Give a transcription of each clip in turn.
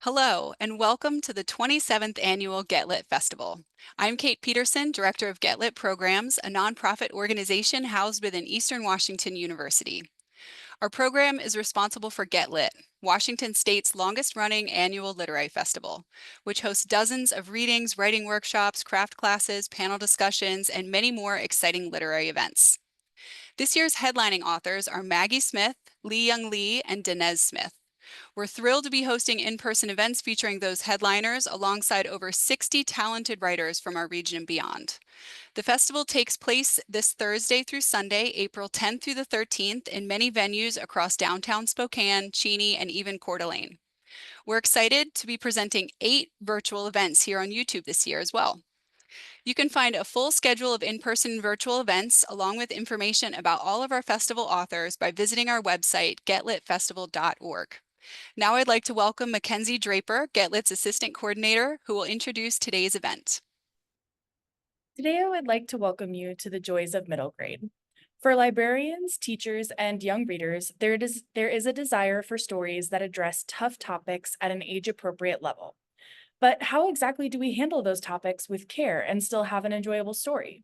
Hello, and welcome to the 27th Annual Get Lit Festival. I'm Kate Peterson, Director of Get Lit Programs, a nonprofit organization housed within Eastern Washington University. Our program is responsible for Get Lit, Washington State's longest-running annual literary festival, which hosts dozens of readings, writing workshops, craft classes, panel discussions, and many more exciting literary events. This year's headlining authors are Maggie Smith, Lee Young Lee, and Danez Smith. We're thrilled to be hosting in-person events featuring those headliners alongside over 60 talented writers from our region and beyond. The festival takes place this Thursday through Sunday, April 10th through the 13th, in many venues across downtown Spokane, Cheney, and even Coeur d'Alene. We're excited to be presenting 8 virtual events here on YouTube this year as well. You can find a full schedule of in-person and virtual events, along with information about all of our festival authors by visiting our website, getlitfestival.org. Now I'd like to welcome Mackenzie Draper, Get Lit's Assistant Coordinator, who will introduce today's event. Today, I would like to welcome you to the joys of middle grade. For librarians, teachers, and young readers, there is a desire for stories that address tough topics at an age-appropriate level. But how exactly do we handle those topics with care and still have an enjoyable story?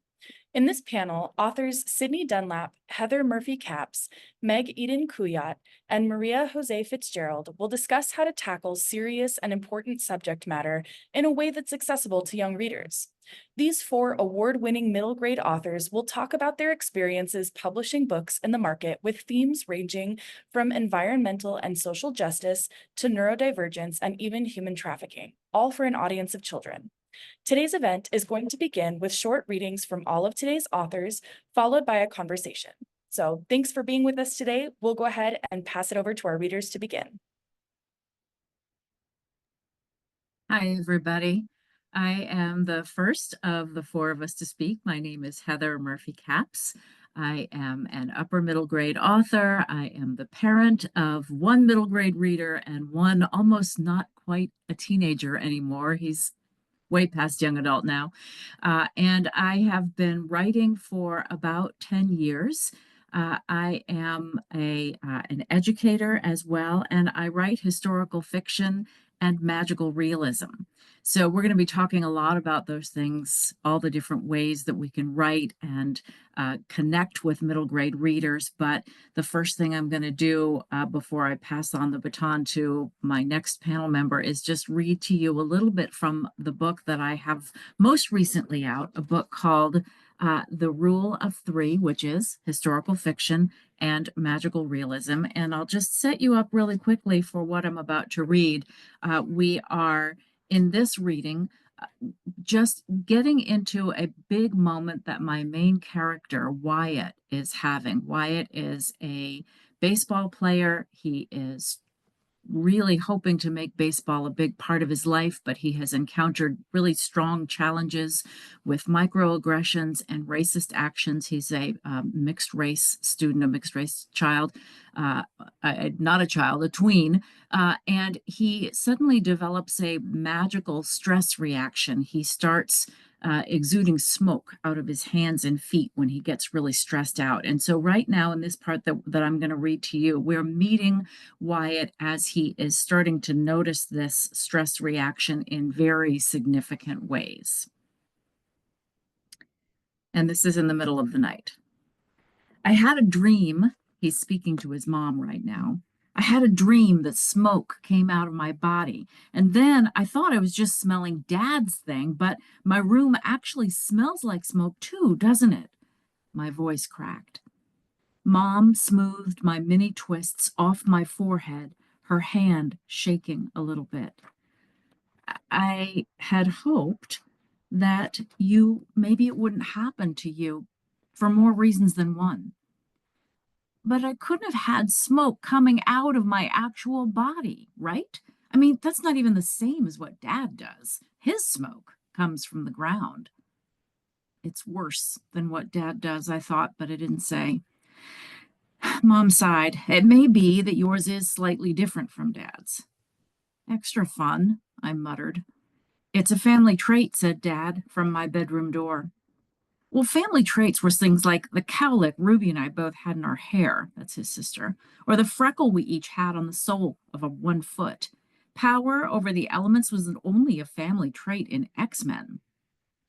In this panel, authors Sydney Dunlap, Heather Murphy Capps, Meg Eden Kuyat, and Maria Jose Fitzgerald will discuss how to tackle serious and important subject matter in a way that's accessible to young readers. These 4 award-winning middle grade authors will talk about their experiences publishing books in the market with themes ranging from environmental and social justice to neurodivergence and even human trafficking, all for an audience of children. Today's event is going to begin with short readings from all of today's authors, followed by a conversation. So thanks for being with us today. We'll go ahead and pass it over to our readers to begin. Hi, everybody. I am the first of the 4 of us to speak. My name is Heather Murphy Capps. I am an upper middle grade author. I am the parent of 1 middle grade reader and 1 almost not quite a teenager anymore. He's way past young adult now. And I have been writing for about 10 years. I am an educator as well, and I write historical fiction and magical realism. So we're going to be talking a lot about those things, all the different ways that we can write and connect with middle grade readers. But the first thing I'm going to do before I pass on the baton to my next panel member is just read to you a little bit from the book that I have most recently out, a book called The Rule of Three, which is historical fiction and magical realism. And I'll just set you up really quickly for what I'm about to read. We are in this reading just getting into a big moment that my main character, Wyatt, is having. Wyatt is a baseball player. He is really hoping to make baseball a big part of his life, but he has encountered really strong challenges with microaggressions and racist actions. He's a mixed race student, a mixed race child, not a child, a tween, and he suddenly develops a magical stress reaction. He starts exuding smoke out of his hands and feet when he gets really stressed out. And so right now in this part that I'm going to read to you, we're meeting Wyatt as he is starting to notice this stress reaction in very significant ways. And this is in the middle of the night. I had a dream. He's speaking to his mom right now. I had a dream that smoke came out of my body. And then I thought I was just smelling Dad's thing, but my room actually smells like smoke too, doesn't it? My voice cracked. Mom smoothed my mini twists off my forehead, her hand shaking a little bit. I had hoped that maybe it wouldn't happen to you for more reasons than one. But I couldn't have had smoke coming out of my actual body, right? I mean, that's not even the same as what Dad does. His smoke comes from the ground. It's worse than what Dad does, I thought, but I didn't say. Mom sighed. It may be that yours is slightly different from Dad's. Extra fun, I muttered. It's a family trait, said Dad from my bedroom door. Well, family traits were things like the cowlick Ruby and I both had in our hair, that's his sister, or the freckle we each had on the sole of one foot. Power over the elements was only a family trait in X-Men.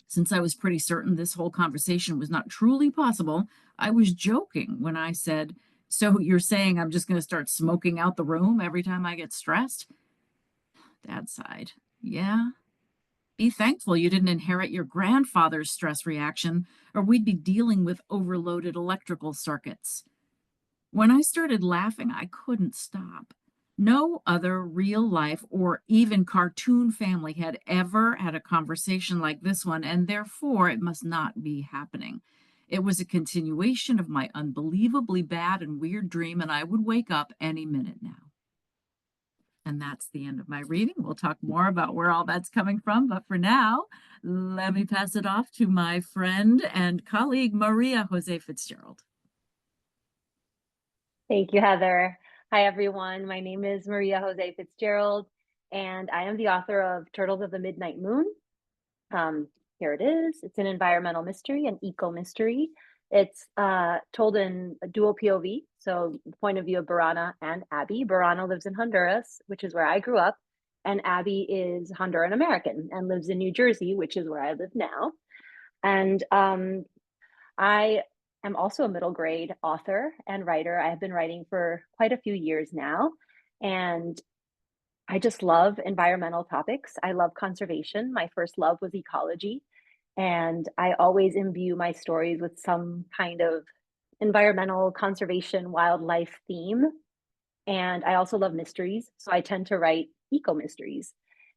Since I was pretty certain this whole conversation was not truly possible, I was joking when I said, "So you're saying I'm just going to start smoking out the room every time I get stressed?" Dad sighed. "Yeah. Be thankful you didn't inherit your grandfather's stress reaction, or we'd be dealing with overloaded electrical circuits." When I started laughing, I couldn't stop. No other real life or even cartoon family had ever had a conversation like this one, and therefore it must not be happening. It was a continuation of my unbelievably bad and weird dream, and I would wake up any minute now. And that's the end of my reading. We'll talk more about where all that's coming from, but for now, let me pass it off to my friend and colleague, Maria Jose Fitzgerald. Thank you, Heather. Hi, everyone. My name is Maria Jose Fitzgerald, and I am the author of Turtles of the Midnight Moon. Here it is. It's an environmental mystery, an eco-mystery. It's told in a dual POV, so the point of view of Borana and Abby. Borana lives in Honduras, which is where I grew up, and Abby is Honduran American and lives in New Jersey, which is where I live now. And I am also a middle grade author and writer. I have been writing for quite a few years now, and I just love environmental topics. I love conservation. My first love was ecology, and I always imbue my stories with some kind of environmental conservation wildlife theme. And I also love mysteries, so I tend to write eco-mysteries.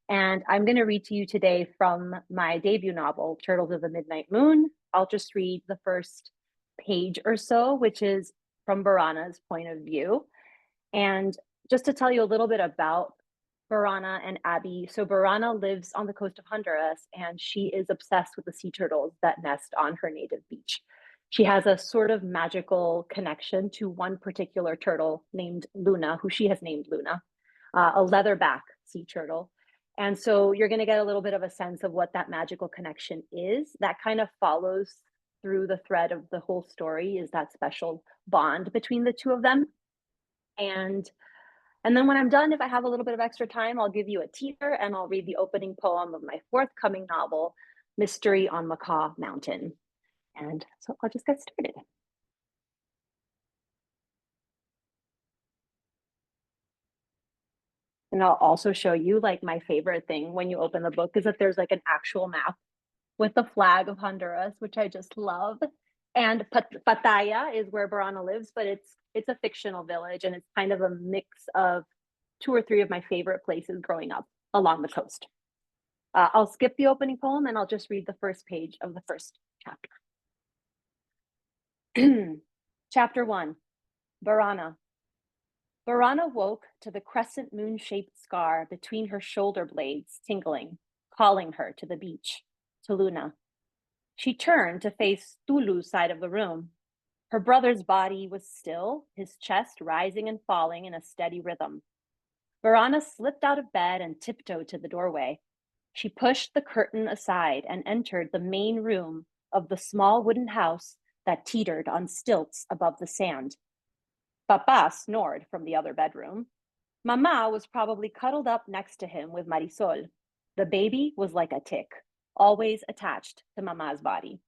And I'm going to read to you today from my debut novel, Turtles of the Midnight Moon. I'll just read the first page or so, which is from Borana's point of view. And just to tell you a little bit about Borana and Abby. So Borana lives on the coast of Honduras, and she is obsessed with the sea turtles that nest on her native beach. She has a sort of magical connection to one particular turtle named Luna, who she has named Luna, a leatherback sea turtle. And so you're going to get a little bit of a sense of what that magical connection is. That kind of follows through the thread of the whole story, is that special bond between the two of them. And then when I'm done, if I have a little bit of extra time, I'll give you a teaser and I'll read the opening poem of my forthcoming novel, Mystery on Macaw Mountain. And so I'll just get started. And I'll also show you, like, my favorite thing when you open the book is that there's like an actual map with the flag of Honduras, which I just love. And Pattaya is where Borana lives, but it's a fictional village, and it's kind of a mix of 2 or 3 of my favorite places growing up along the coast. I'll skip the opening poem and I'll just read the first page of the first chapter. Chapter 1, Borana. Borana woke to the crescent moon-shaped scar between her shoulder blades tingling, calling her to the beach, to Luna. She turned to face Tulu's side of the room. Her brother's body was still, his chest rising and falling in a steady rhythm. Borana slipped out of bed and tiptoed to the doorway. She pushed the curtain aside and entered the main room of the small wooden house that teetered on stilts above the sand. Papa snored from the other bedroom. Mama was probably cuddled up next to him with Marisol. The baby was like a tick, always attached to Mama's body.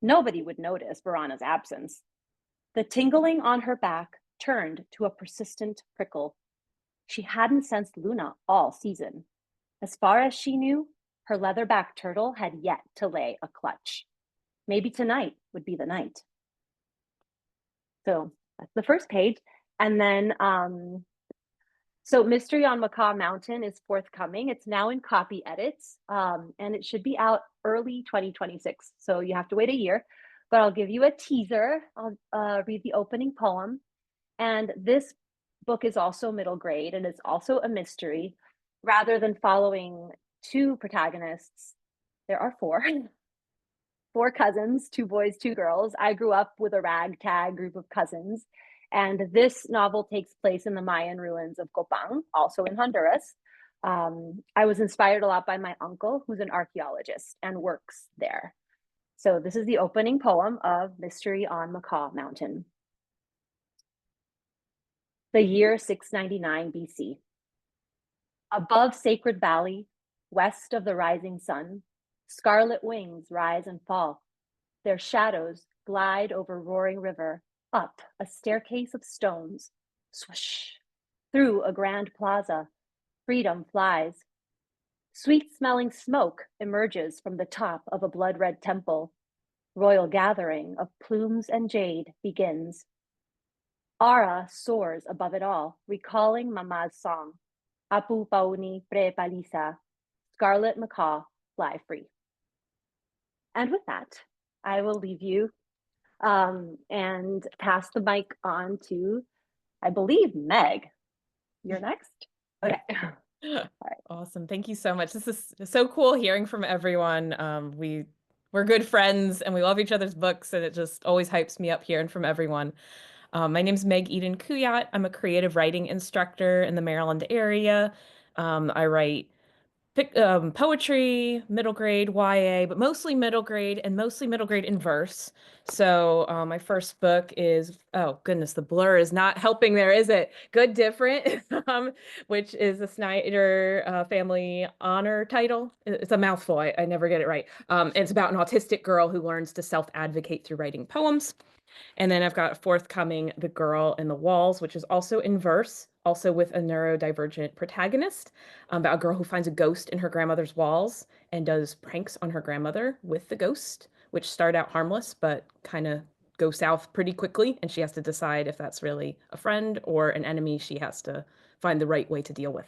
Nobody would notice Borana's absence. The tingling on her back turned to a persistent prickle. She hadn't sensed Luna all season. As far as she knew, her leatherback turtle had yet to lay a clutch. Maybe tonight would be the night. So that's the first page. And then, so Mystery on Macaw Mountain is forthcoming. It's now in copy edits, and it should be out early 2026. So you have to wait a year, but I'll give you a teaser. I'll read the opening poem. And this book is also middle grade, and it's also a mystery. Rather than following 2 protagonists, there are 4. 4 cousins, 2 boys, 2 girls. I grew up with a ragtag group of cousins. And this novel takes place in the Mayan ruins of Copán, also in Honduras. I was inspired a lot by my uncle, who's an archaeologist and works there. So this is the opening poem of Mystery on Macaw Mountain. The year 699 BC. Above Sacred Valley, west of the rising sun, scarlet wings rise and fall. Their shadows glide over roaring river, up a staircase of stones, swoosh, through a grand plaza. Freedom flies. Sweet-smelling smoke emerges from the top of a blood-red temple. Royal gathering of plumes and jade begins. Ara soars above it all, recalling Mama's song, Apu Pauni Pre Palisa, Scarlet Macaw, Fly Free. And with that, I will leave you and pass the mic on to, I believe, Meg. You're next. Okay. Awesome. Thank you so much. This is so cool hearing from everyone. We're good friends and we love each other's books, and it just always hypes me up hearing from everyone. My name's Meg Eden Kuyat. I'm a creative writing instructor in the Maryland area. I write poetry, middle grade, YA, but mostly middle grade in verse. So my first book is, oh goodness, the blur is not helping there, is it? Good Different, which is the Snyder Family Honor title. It's a mouthful. I never get it right. It's about an autistic girl who learns to self-advocate through writing poems. And then I've got forthcoming The Girl in the Walls, which is also in verse, also with a neurodivergent protagonist, about a girl who finds a ghost in her grandmother's walls and does pranks on her grandmother with the ghost, which start out harmless, but kind of go south pretty quickly. And she has to decide if that's really a friend or an enemy she has to find the right way to deal with.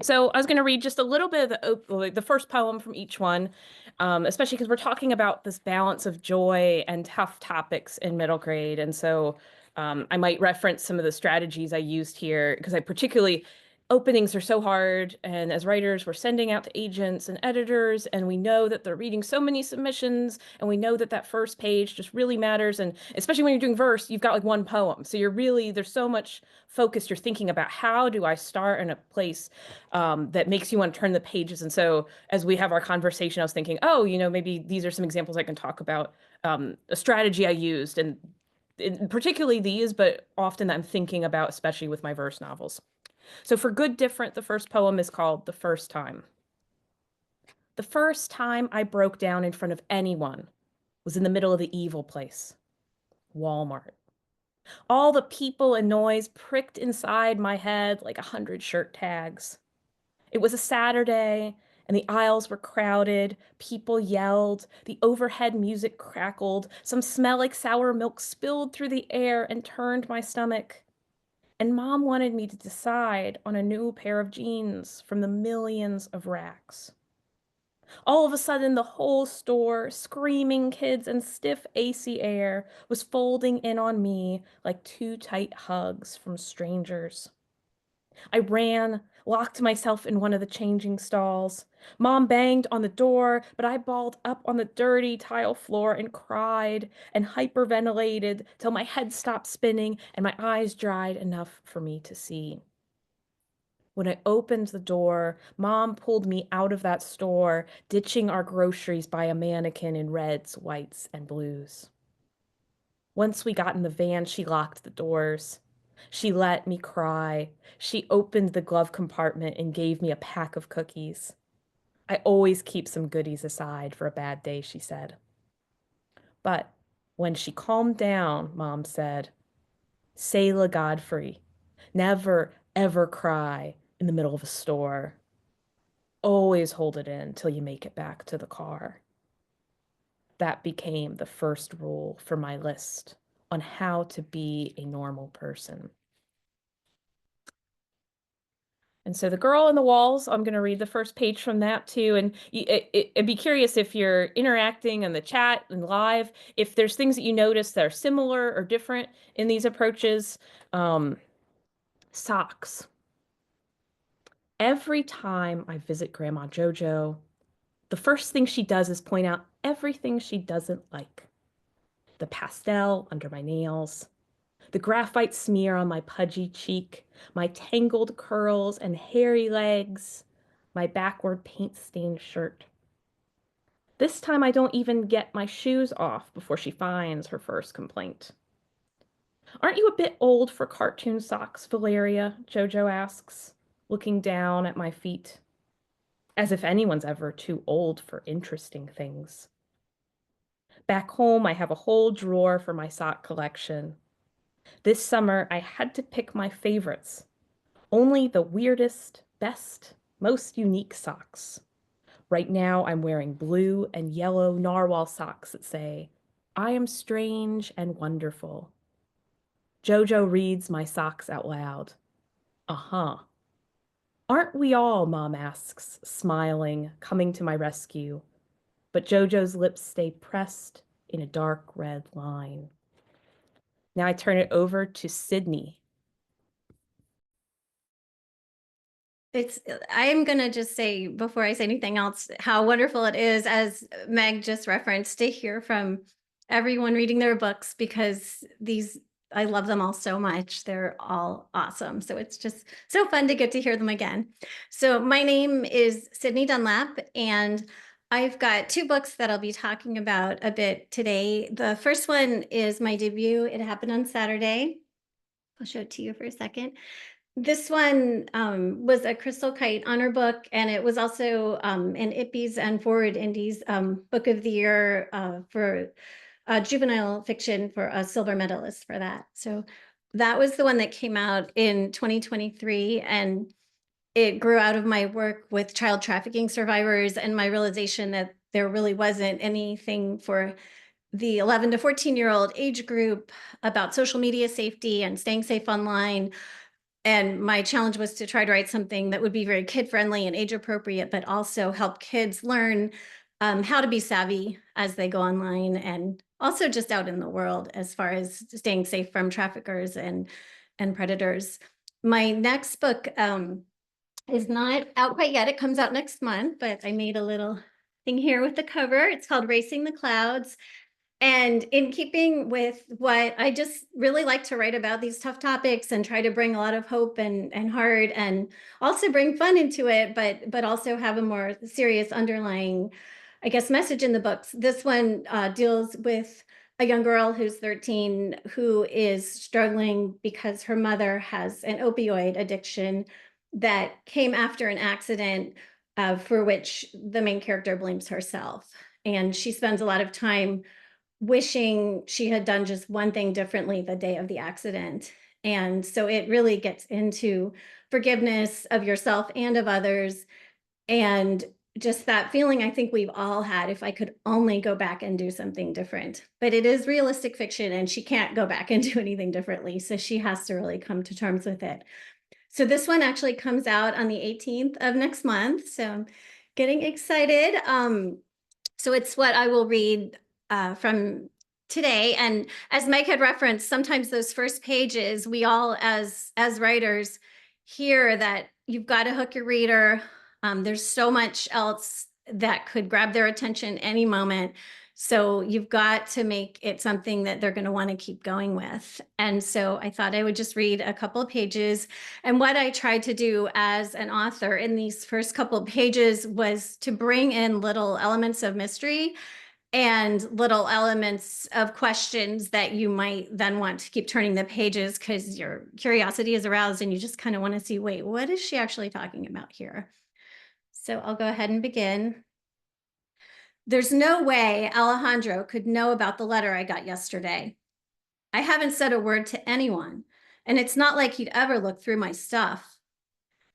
So I was going to read just a little bit of the first poem from each one, especially because we're talking about this balance of joy and tough topics in middle grade. And so I might reference some of the strategies I used here because I particularly openings are so hard. And as writers, we're sending out to agents and editors, and we know that they're reading so many submissions, and we know that that first page just really matters. And especially when you're doing verse, you've got like one poem. So you're really, there's so much focus. You're thinking about how do I start in a place that makes you want to turn the pages. And so as we have our conversation, I was thinking, oh, maybe these are some examples I can talk about, a strategy I used, and particularly these, but often I'm thinking about, especially with my verse novels. So for Good Different, the first poem is called The First Time. The first time I broke down in front of anyone was in the middle of the evil place, Walmart. All the people and noise pricked inside my head like 100 shirt tags. It was a Saturday, and the aisles were crowded. People yelled. The overhead music crackled. Some smell like sour milk spilled through the air and turned my stomach. And Mom wanted me to decide on a new pair of jeans from the millions of racks. All of a sudden, the whole store, screaming kids and stiff AC air, was folding in on me like two tight hugs from strangers. I ran, locked myself in one of the changing stalls. Mom banged on the door, but I balled up on the dirty tile floor and cried and hyperventilated till my head stopped spinning and my eyes dried enough for me to see. When I opened the door, Mom pulled me out of that store, ditching our groceries by a mannequin in reds, whites, and blues. Once we got in the van, she locked the doors. She let me cry. She opened the glove compartment and gave me a pack of cookies. I always keep some goodies aside for a bad day, she said. But when she calmed down, Mom said, Selah Godfrey, never, ever cry in the middle of a store. Always hold it in till you make it back to the car. That became the first rule for my list on how to be a normal person. And so The Girl in the Walls, I'm going to read the first page from that too. And I'd be curious if you're interacting in the chat and live, if there's things that you notice that are similar or different in these approaches. Socks. Every time I visit Grandma Jojo, the first thing she does is point out everything she doesn't like. The pastel under my nails, the graphite smear on my pudgy cheek, my tangled curls and hairy legs, my backward paint-stained shirt. This time I don't even get my shoes off before she finds her first complaint. Aren't you a bit old for cartoon socks, Valeria? Jojo asks. looking down at my feet, as if anyone's ever too old for interesting things. Back home, I have a whole drawer for my sock collection. This summer, I had to pick my favorites. Only the weirdest, best, most unique socks. Right now, I'm wearing blue and yellow narwhal socks that say, "I am strange and wonderful." Jojo reads my socks out loud. Uh-huh. "Aren't we all?" Mom asks, smiling, coming to my rescue. But Jojo's lips stay pressed in a dark red line. Now I turn it over to Sydney. I'm going to just say before I say anything else, how wonderful it is, as Meg just referenced, to hear from everyone reading their books, because I love them all so much. They're all awesome. So it's just so fun to get to hear them again. So my name is Sydney Dunlap, and I've got 2 books that I'll be talking about a bit today. The first one is my debut. It happened on Saturday. I'll show it to you for a second. This one was a Crystal Kite honor book, and it was also an IPPES and Forward Indies Book of the Year for juvenile fiction, for a silver medalist for that. So that was the one that came out in 2023, and it grew out of my work with child trafficking survivors and my realization that there really wasn't anything for the 11 to 14-year-old age group about social media safety and staying safe online. And my challenge was to try to write something that would be very kid-friendly and age-appropriate, but also help kids learn how to be savvy as they go online, and also just out in the world as far as staying safe from traffickers and predators. My next book is not out quite yet. It comes out next month, but I made a little thing here with the cover. It's called Racing the Clouds. And in keeping with what I just really like to write about, these tough topics, and try to bring a lot of hope and heart, and also bring fun into it, but also have a more serious underlying, I guess, message in the books. This one deals with a young girl who's 13 who is struggling because her mother has an opioid addiction that came after an accident for which the main character blames herself. And she spends a lot of time wishing she had done just one thing differently the day of the accident. And so it really gets into forgiveness of yourself and of others. And just that feeling I think we've all had, if I could only go back and do something different. But it is realistic fiction, and she can't go back and do anything differently. So she has to really come to terms with it. So this one actually comes out on the 18th of next month. So I'm getting excited. So it's what I will read from today. And as Meg had referenced, sometimes those first pages, we all as writers hear that you've got to hook your reader. There's so much else that could grab their attention any moment. So you've got to make it something that they're going to want to keep going with. And so I thought I would just read a couple of pages. And what I tried to do as an author in these first couple of pages was to bring in little elements of mystery and little elements of questions that you might then want to keep turning the pages, because your curiosity is aroused and you just kind of want to see, wait, what is she actually talking about here? So I'll go ahead and begin. There's no way Alejandro could know about the letter I got yesterday. I haven't said a word to anyone, and it's not like he'd ever look through my stuff.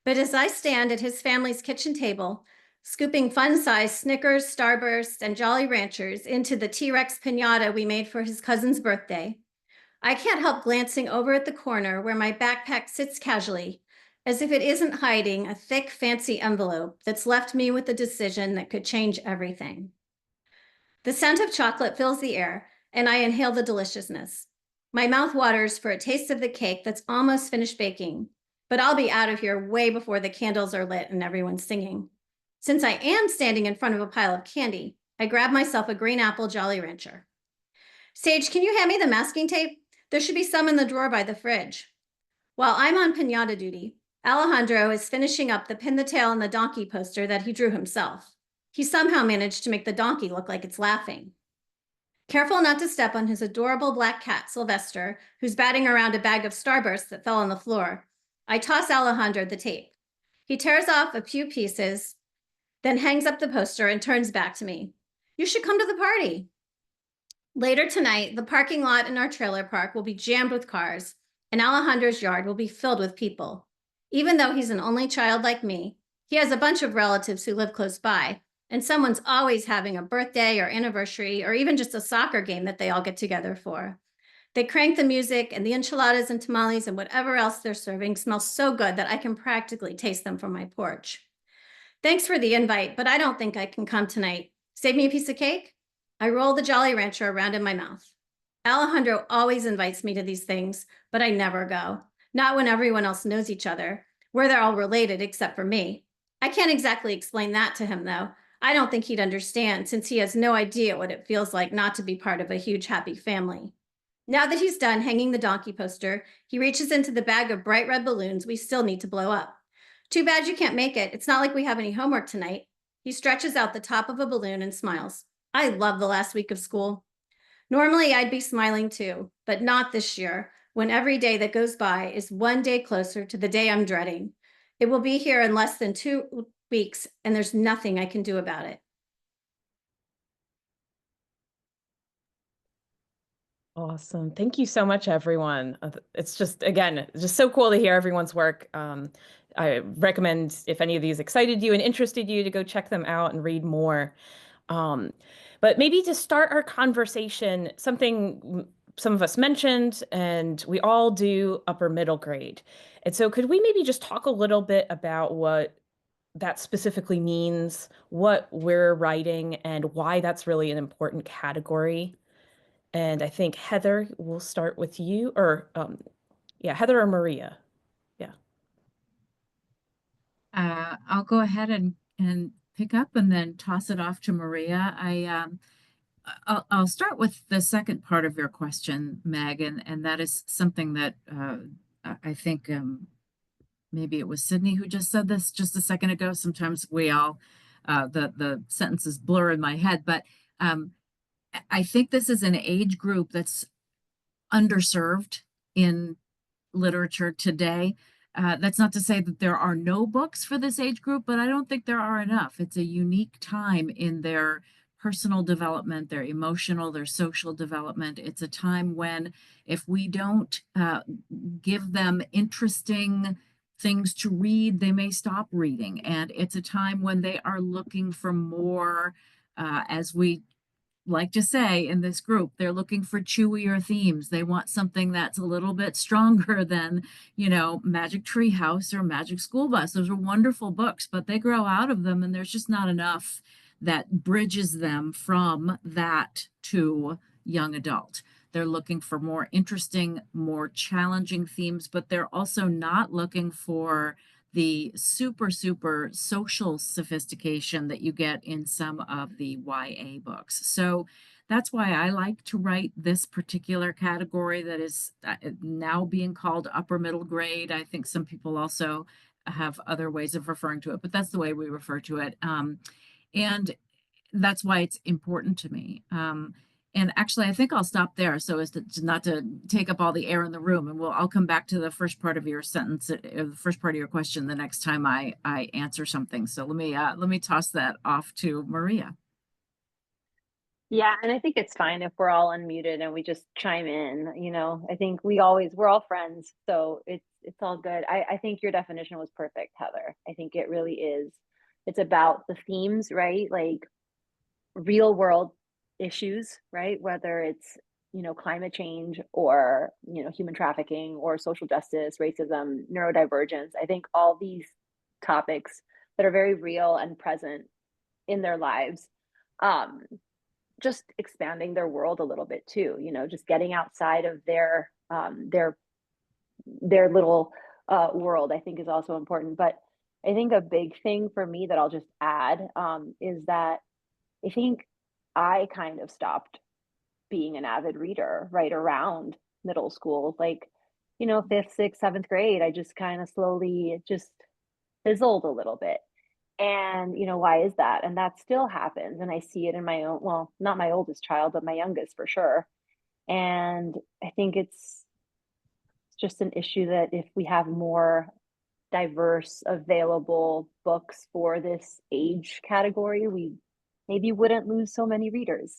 But as I stand at his family's kitchen table, scooping fun-sized Snickers, Starbursts, and Jolly Ranchers into the T-Rex piñata we made for his cousin's birthday, I can't help glancing over at the corner where my backpack sits casually, as if it isn't hiding a thick, fancy envelope that's left me with a decision that could change everything. The scent of chocolate fills the air, and I inhale the deliciousness. My mouth waters for a taste of the cake that's almost finished baking, but I'll be out of here way before the candles are lit and everyone's singing. Since I am standing in front of a pile of candy, I grab myself a green apple Jolly Rancher. Sage, can you hand me the masking tape? There should be some in the drawer by the fridge. While I'm on piñata duty, Alejandro is finishing up the pin the tail on the donkey poster that he drew himself. He somehow managed to make the donkey look like it's laughing. Careful not to step on his adorable black cat, Sylvester, who's batting around a bag of Starbursts that fell on the floor, I toss Alejandro the tape. He tears off a few pieces, then hangs up the poster and turns back to me. You should come to the party. Later tonight, the parking lot in our trailer park will be jammed with cars, and Alejandro's yard will be filled with people. Even though he's an only child like me, he has a bunch of relatives who live close by, and someone's always having a birthday or anniversary or even just a soccer game that they all get together for. They crank the music, and the enchiladas and tamales and whatever else they're serving smell so good that I can practically taste them from my porch. Thanks for the invite, but I don't think I can come tonight. Save me a piece of cake? I roll the Jolly Rancher around in my mouth. Alejandro always invites me to these things, but I never go. Not when everyone else knows each other, where they're all related except for me. I can't exactly explain that to him, though. I don't think he'd understand since he has no idea what it feels like not to be part of a huge happy family. Now that he's done hanging the donkey poster, he reaches into the bag of bright red balloons we still need to blow up. Too bad you can't make it. It's not like we have any homework tonight. He stretches out the top of a balloon and smiles. I love the last week of school. Normally, I'd be smiling too, but not this year, when every day that goes by is one day closer to the day I'm dreading. It will be here in less than 2 weeks, and there's nothing I can do about it. Awesome. Thank you so much, everyone. It's just, again, it's just so cool to hear everyone's work. I recommend if any of these excited you and interested you to go check them out and read more. But maybe to start our conversation, something some of us mentioned, and we all do upper middle grade. And so could we maybe just talk a little bit about what that specifically means, what we're writing, and why that's really an important category? And I think Heather, we'll start with you, or yeah, Heather or Maria. Yeah. I'll go ahead and pick up and then toss it off to Maria. I'll start with the second part of your question, Meg, and that is something that I think maybe it was Sydney who just said this just a second ago. Sometimes we all the sentences blur in my head, but I think this is an age group that's underserved in literature today. That's not to say that there are no books for this age group, but I don't think there are enough. It's a unique time in their personal development, their emotional, their social development. It's a time when if we don't give them interesting things to read, they may stop reading. And it's a time when they are looking for more, as we like to say in this group, they're looking for chewier themes. They want something that's a little bit stronger than, Magic Tree House or Magic School Bus. Those are wonderful books, but they grow out of them and there's just not enough that bridges them from that to young adult. They're looking for more interesting, more challenging themes, but they're also not looking for the super social sophistication that you get in some of the YA books. So that's why I like to write this particular category that is now being called upper middle grade. I think some people also have other ways of referring to it, but that's the way we refer to it. And that's why it's important to me. And actually, I think I'll stop there so as to not to take up all the air in the room. And I'll come back to the first part of your sentence, the first part of your question, the next time I answer something. So let me toss that off to Maria. Yeah, and I think it's fine if we're all unmuted and we just chime in. I think we're all friends, so it's all good. I think your definition was perfect, Heather. I think it really is. It's about the themes, right? Like real world issues, right? Whether it's, climate change or, human trafficking or social justice, racism, neurodivergence. I think all these topics that are very real and present in their lives, just expanding their world a little bit too, just getting outside of their little world, I think is also important. But I think a big thing for me that I'll just add is that I think I kind of stopped being an avid reader right around middle school, like, 5th, 6th, 7th grade. I just kind of slowly just fizzled a little bit. And, why is that? And that still happens. And I see it in my own, well, not my oldest child, but my youngest for sure. And I think it's just an issue that if we have more diverse available books for this age category, we maybe wouldn't lose so many readers.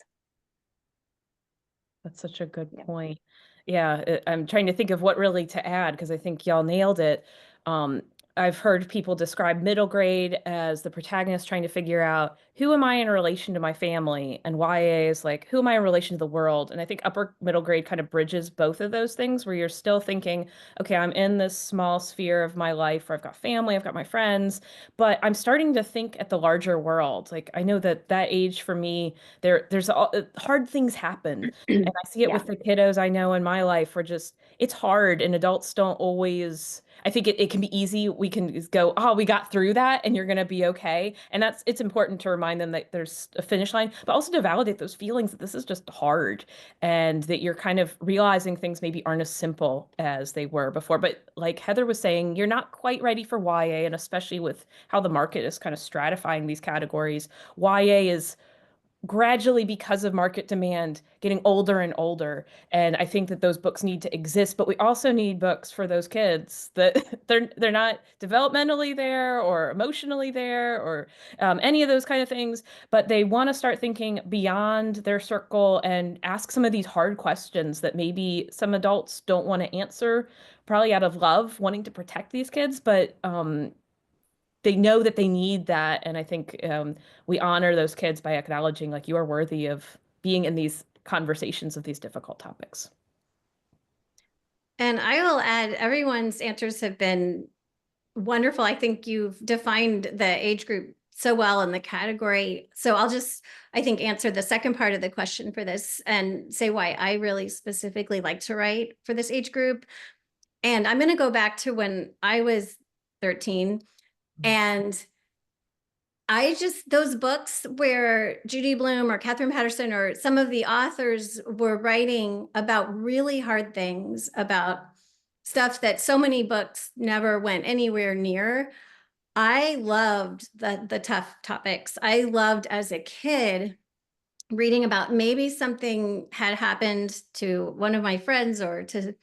That's such a good Yeah. point. Yeah, I'm trying to think of what really to add because I think y'all nailed it. Um, I've heard people describe middle grade as the protagonist trying to figure out who am I in relation to my family, and YA is like who am I in relation to the world. And I think upper middle grade kind of bridges both of those things where you're still thinking, okay, I'm in this small sphere of my life where I've got family, I've got my friends, but I'm starting to think at the larger world. Like I know that that age for me, there's hard things happen. And I see it Yeah. with the kiddos I know in my life where just it's hard and adults don't always, I think it can be easy. We can just go, oh, we got through that and you're gonna be okay. And it's important to remind them that there's a finish line, but also to validate those feelings that this is just hard and that you're kind of realizing things maybe aren't as simple as they were before. But like Heather was saying, you're not quite ready for YA, and especially with how the market is kind of stratifying these categories, YA is gradually, because of market demand, getting older and older. And I think that those books need to exist, but we also need books for those kids that they're not developmentally there or emotionally there or any of those kind of things, but they want to start thinking beyond their circle and ask some of these hard questions that maybe some adults don't want to answer, probably out of love, wanting to protect these kids, but they know that they need that. And I think we honor those kids by acknowledging like you are worthy of being in these conversations of these difficult topics. And I will add, everyone's answers have been wonderful. I think you've defined the age group so well in the category. So I'll just, I think, answer the second part of the question for this and say why I really specifically like to write for this age group. And I'm going to go back to when I was 13, and those books where Judy Blume or Catherine Patterson or some of the authors were writing about really hard things, about stuff that so many books never went anywhere near. I loved the tough topics. I loved as a kid reading about maybe something had happened to one of my friends or to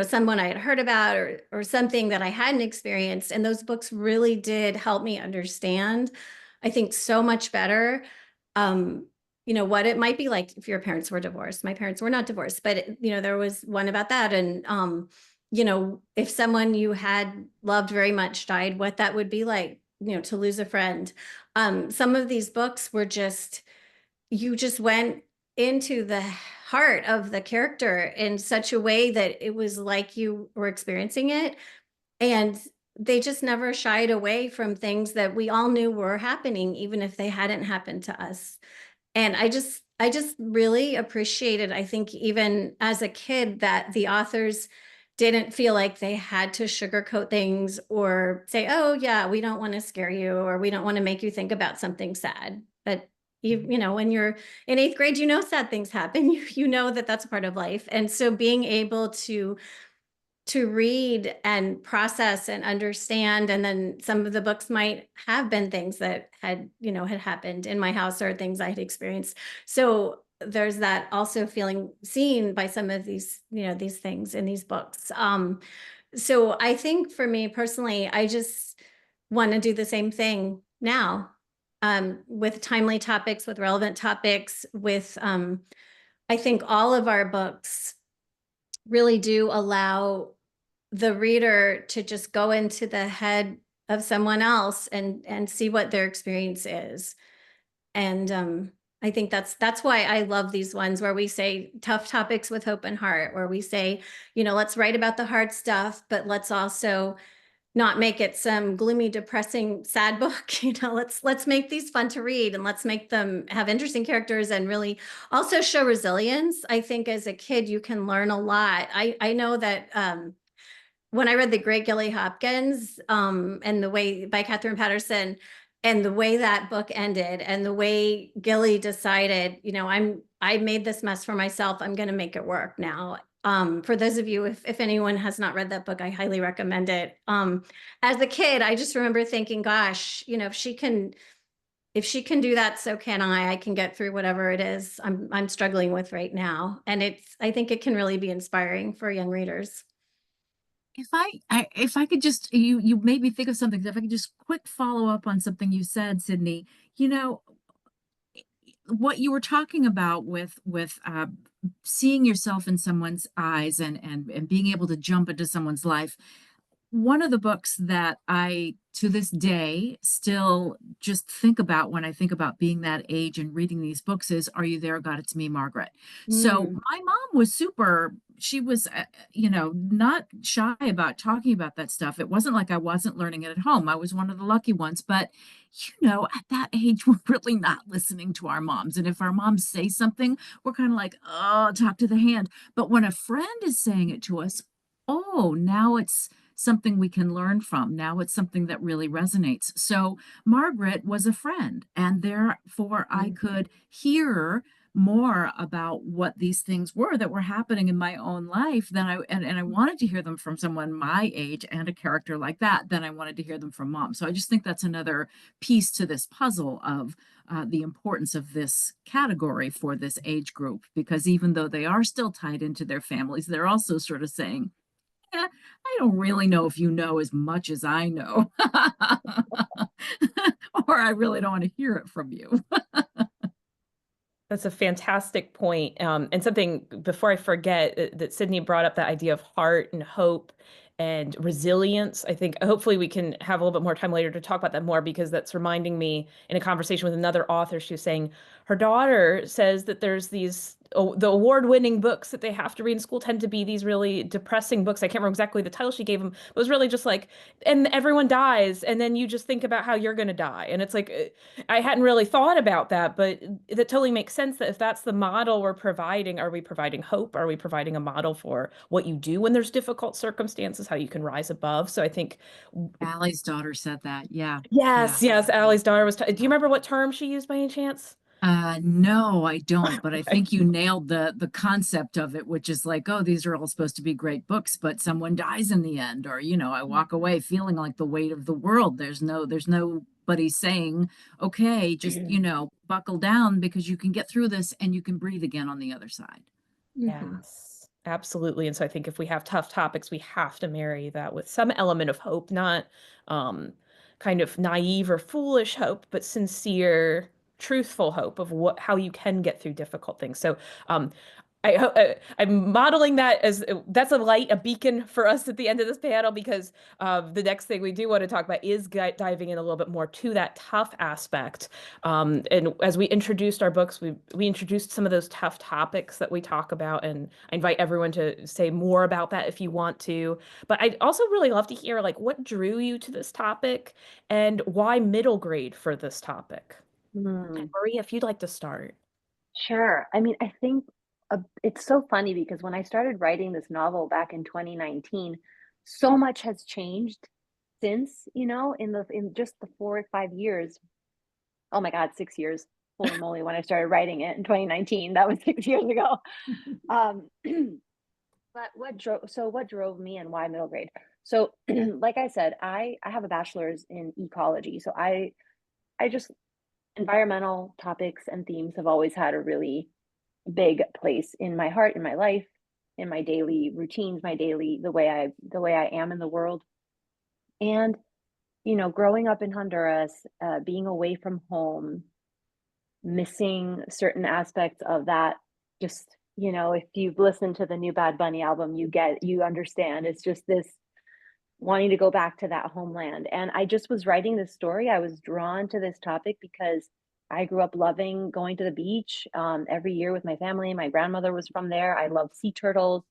someone I had heard about or something that I hadn't experienced. And those books really did help me understand, I think, so much better, what it might be like if your parents were divorced. My parents were not divorced, but there was one about that. And, if someone you had loved very much died, what that would be like, to lose a friend. Some of these books were you just went into the heart of the character in such a way that it was like you were experiencing it. And they just never shied away from things that we all knew were happening, even if they hadn't happened to us. And I just really appreciated, I think, even as a kid, that the authors didn't feel like they had to sugarcoat things or say, oh yeah, we don't want to scare you, or we don't want to make you think about something sad. But when you're in 8th grade, sad things happen. You know that that's a part of life. And so being able to read and process and understand, and then some of the books might have been things that had happened in my house or things I had experienced. So there's that also feeling seen by some of these, these things in these books. So I think for me personally, I just want to do the same thing now. With timely topics, with relevant topics, with, I think all of our books really do allow the reader to just go into the head of someone else and see what their experience is. And I think that's why I love these ones where we say tough topics with hope and heart, where we say, let's write about the hard stuff, but let's also not make it some gloomy, depressing, sad book. Let's make these fun to read, and let's make them have interesting characters and really also show resilience. I think as a kid, you can learn a lot. I know that when I read The Great Gilly Hopkins, and the way by Catherine Patterson, and the way that book ended, and the way Gilly decided, I made this mess for myself, I'm going to make it work now. For those of you, if anyone has not read that book, I highly recommend it. As a kid, I just remember thinking, gosh, if she can do that, so can I. I can get through whatever it is I'm struggling with right now. And I think it can really be inspiring for young readers. If I could just, you made me think of something. If I could just quick follow up on something you said, Sydney, you know, what you were talking about with seeing yourself in someone's eyes and being able to jump into someone's life. One of the books that I, to this day, still just think about when I think about being that age and reading these books is Are You There, God? It's Me, Margaret. So Mm. my mom was she was, not shy about talking about that stuff. It wasn't like I wasn't learning it at home. I was one of the lucky ones. But, at that age, we're really not listening to our moms. And if our moms say something, we're kind of like, oh, talk to the hand. But when a friend is saying it to us, oh, now it's something we can learn from. Now it's something that really resonates. So Margaret was a friend, and therefore I could hear more about what these things were that were happening in my own life than and I wanted to hear them from someone my age and a character like that than I wanted to hear them from mom. So I just think that's another piece to this puzzle of the importance of this category for this age group, because even though they are still tied into their families, they're also sort of saying, yeah, I don't really know if you know as much as I know. Or I really don't want to hear it from you. That's a fantastic point. And something before I forget that Sydney brought up that idea of heart and hope and resilience. I think hopefully we can have a little bit more time later to talk about that more, because that's reminding me in a conversation with another author. She was saying her daughter says that there's the award-winning books that they have to read in school tend to be these really depressing books. I can't remember exactly the title she gave them, but it was really just like, and everyone dies, and then you just think about how you're going to die. And it's like, I hadn't really thought about that, but that totally makes sense that if that's the model we're providing, are we providing hope? Are we providing a model for what you do when there's difficult circumstances, how you can rise above? So I think, Allie's daughter said that. Yeah. yes, Allie's daughter was, do you remember what term she used by any chance? No, I don't, but I think you nailed the concept of it, which is like, oh, these are all supposed to be great books, but someone dies in the end, or I walk away feeling like the weight of the world. There's nobody saying, okay, just buckle down because you can get through this and you can breathe again on the other side. Mhm. Yes, absolutely. And so I think if we have tough topics, we have to marry that with some element of hope, not um, kind of naive or foolish hope, but sincere, truthful hope of how you can get through difficult things. So um, I'm modeling that as that's a light, a beacon for us at the end of this panel, because the next thing we do want to talk about is diving in a little bit more to that tough aspect. And as we introduced our books, we introduced some of those tough topics that we talk about, and I invite everyone to say more about that if you want to. But I'd also really love to hear like what drew you to this topic and why middle grade for this topic. Hmm. Maria, if you'd like to start. Sure. I mean, I think it's so funny because when I started writing this novel back in 2019, so much has changed since, in just the 4 or 5 years. Oh my God, 6 years. Holy moly, when I started writing it in 2019, that was 6 years ago. Um, but what drove me and why middle grade? So, like I said, I have a bachelor's in ecology. So I just environmental topics and themes have always had a really big place in my heart, in my life, in my daily routines, the way I am in the world. And growing up in Honduras, being away from home, missing certain aspects of that. Just if you've listened to the new Bad Bunny album, you understand. It's just this wanting to go back to that homeland. And I just was writing this story. I was drawn to this topic because I grew up loving going to the beach every year with my family. My grandmother was from there. I love sea turtles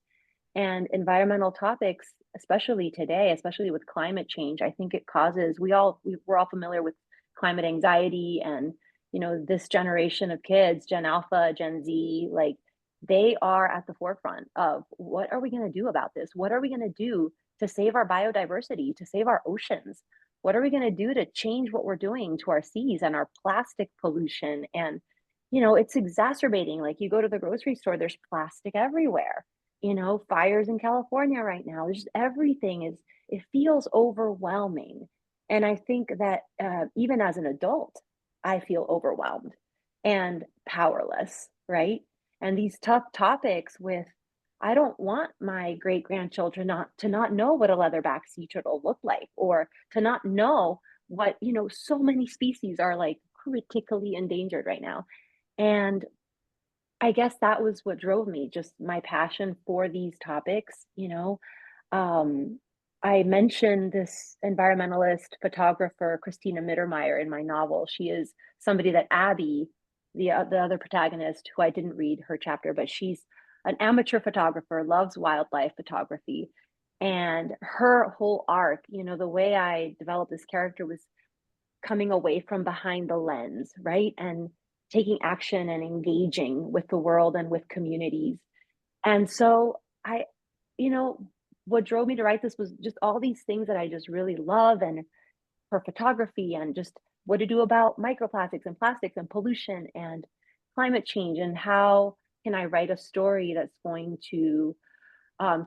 and environmental topics, especially today, especially with climate change. I think it causes, we're all familiar with climate anxiety, and this generation of kids, Gen Alpha, Gen Z, like they are at the forefront of what are we going to do about this? What are we going to do to save our biodiversity, to save our oceans? What are we going to do to change what we're doing to our seas and our plastic pollution? And it's exacerbating. Like you go to the grocery store, there's plastic everywhere. Fires in California right now. There's just everything it feels overwhelming. And I think that even as an adult, I feel overwhelmed and powerless, right? And these tough topics with I don't want my great grandchildren to not know what a leatherback sea turtle looked like, or to not know what, so many species are like critically endangered right now. And I guess that was what drove me, just my passion for these topics. Um, I mentioned this environmentalist photographer, Christina Mittermeier, in my novel. She is somebody that Abby, the other protagonist, who I didn't read her chapter, but she's an amateur photographer, loves wildlife photography. And her whole arc, the way I developed this character was coming away from behind the lens, right? And taking action and engaging with the world and with communities. And so you know, what drove me to write this was just all these things that I just really love, and her photography, and just what to do about microplastics and plastics and pollution and climate change, and how can I write a story that's going to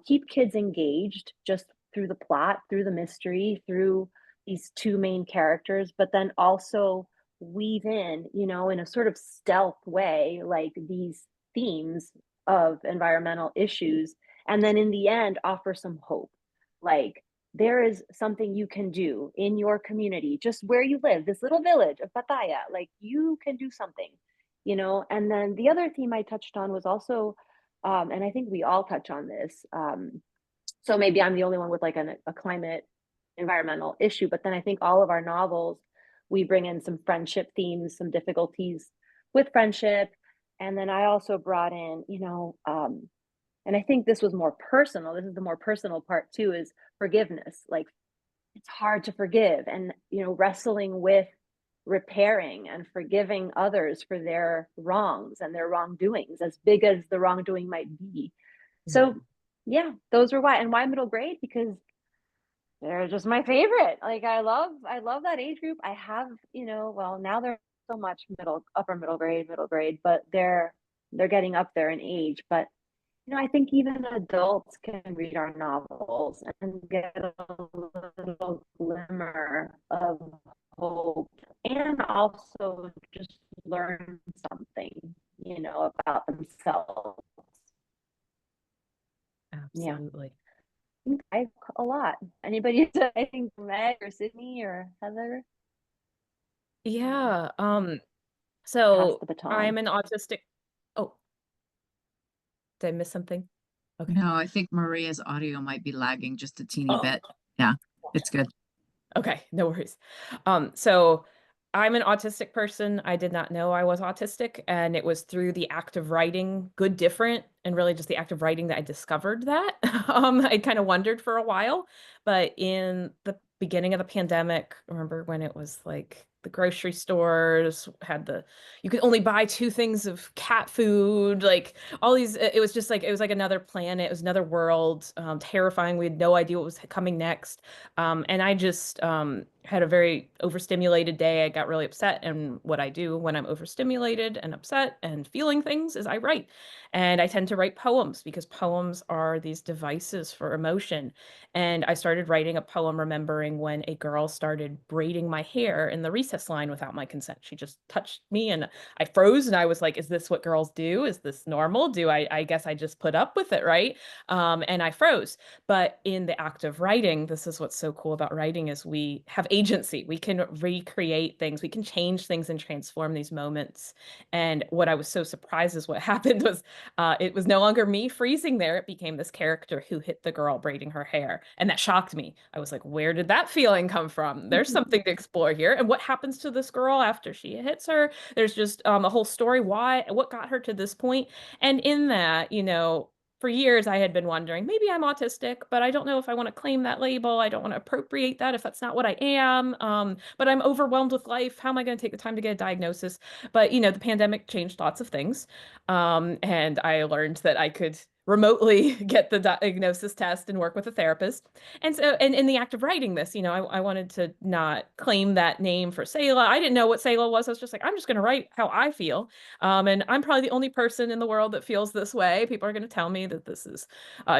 keep kids engaged just through the plot, through the mystery, through these two main characters, but then also weave in a sort of stealth way, like these themes of environmental issues. And then in the end, offer some hope. Like, there is something you can do in your community, just where you live, this little village of Pattaya. Like, you can do something. And then the other theme I touched on was also, and I think we all touch on this. So maybe I'm the only one with like a climate environmental issue, but then I think all of our novels, we bring in some friendship themes, some difficulties with friendship. And then I also brought in, and I think this was more personal. This is the more personal part too, is forgiveness. Like, it's hard to forgive, and, wrestling with repairing and forgiving others for their wrongs and their wrongdoings, as big as the wrongdoing might be. So yeah, those were why middle grade, because they're just my favorite. Like, I love that age group. I have, well, now they're so much upper middle grade, but they're getting up there in age. But I think even adults can read our novels and get a little glimmer of hope, and also just learn something, about themselves. Yeah. Absolutely. I a lot. Anybody, I think Meg or Sydney or Heather, Yeah. pass So the baton. I'm an autistic. Oh, did I miss something? Okay. No, I think Maria's audio might be lagging just a teeny Oh. bit. Yeah, it's good. Okay, no worries. So I'm an autistic person. I did not know I was autistic, and it was through the act of writing Good Different, and really just the act of writing, that I discovered that. I kind of wondered for a while, but in the beginning of the pandemic, remember when it was like the grocery stores had you could only buy 2 things of cat food, like all these, it was just like, it was like another planet, it was another world, terrifying. We had no idea what was coming next. And I just had a very overstimulated day. I got really upset. And what I do when I'm overstimulated and upset and feeling things is I write. And I tend to write poems, because poems are these devices for emotion. And I started writing a poem remembering when a girl started braiding my hair in the recess line without my consent. She just touched me and I froze, and I was like, is this what girls do? Is this normal? I guess I just put up with it, right? And I froze. But in the act of writing, this is what's so cool about writing, is we have agency. We can recreate things. We can change things and transform these moments. And what I was so surprised is what happened was it was no longer me freezing there. It became this character who hit the girl braiding her hair. And that shocked me. I was like, where did that feeling come from? There's something to explore here. And what happens to this girl after she hits her? There's just a whole story. What got her to this point? And in that, for years I had been wondering, maybe I'm autistic, but I don't know if I want to claim that label. I don't want to appropriate that if that's not what I am. But I'm overwhelmed with life. How am I going to take the time to get a diagnosis? But the pandemic changed lots of things. And I learned that I could remotely get the diagnosis test and work with a therapist. And so, and in the act of writing this, I wanted to not claim that name for Selah. I didn't know what Selah was. I was just like, I'm just going to write how I feel. And I'm probably the only person in the world that feels this way. People are going to tell me that this is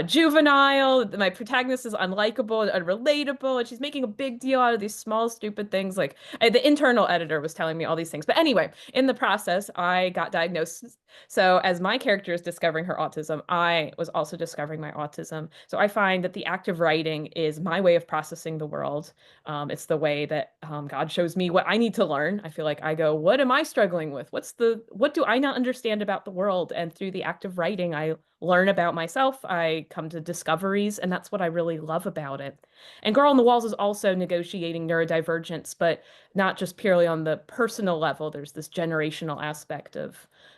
juvenile, that my protagonist is unlikable and unrelatable, and she's making a big deal out of these small, stupid things. Like, the internal editor was telling me all these things. But anyway, in the process, I got diagnosed. So as my character is discovering her autism, I I was also discovering my autism. So I find that the act of writing is my way of processing the world. It's the way that God shows me what I need to learn. I feel like I go, what am I struggling with? What do I not understand about the world? And through the act of writing, I learn about myself. I come to discoveries, and that's what I really love about it. And Girl on the Walls is also negotiating neurodivergence, but not just purely on the personal level. There's this generational aspect of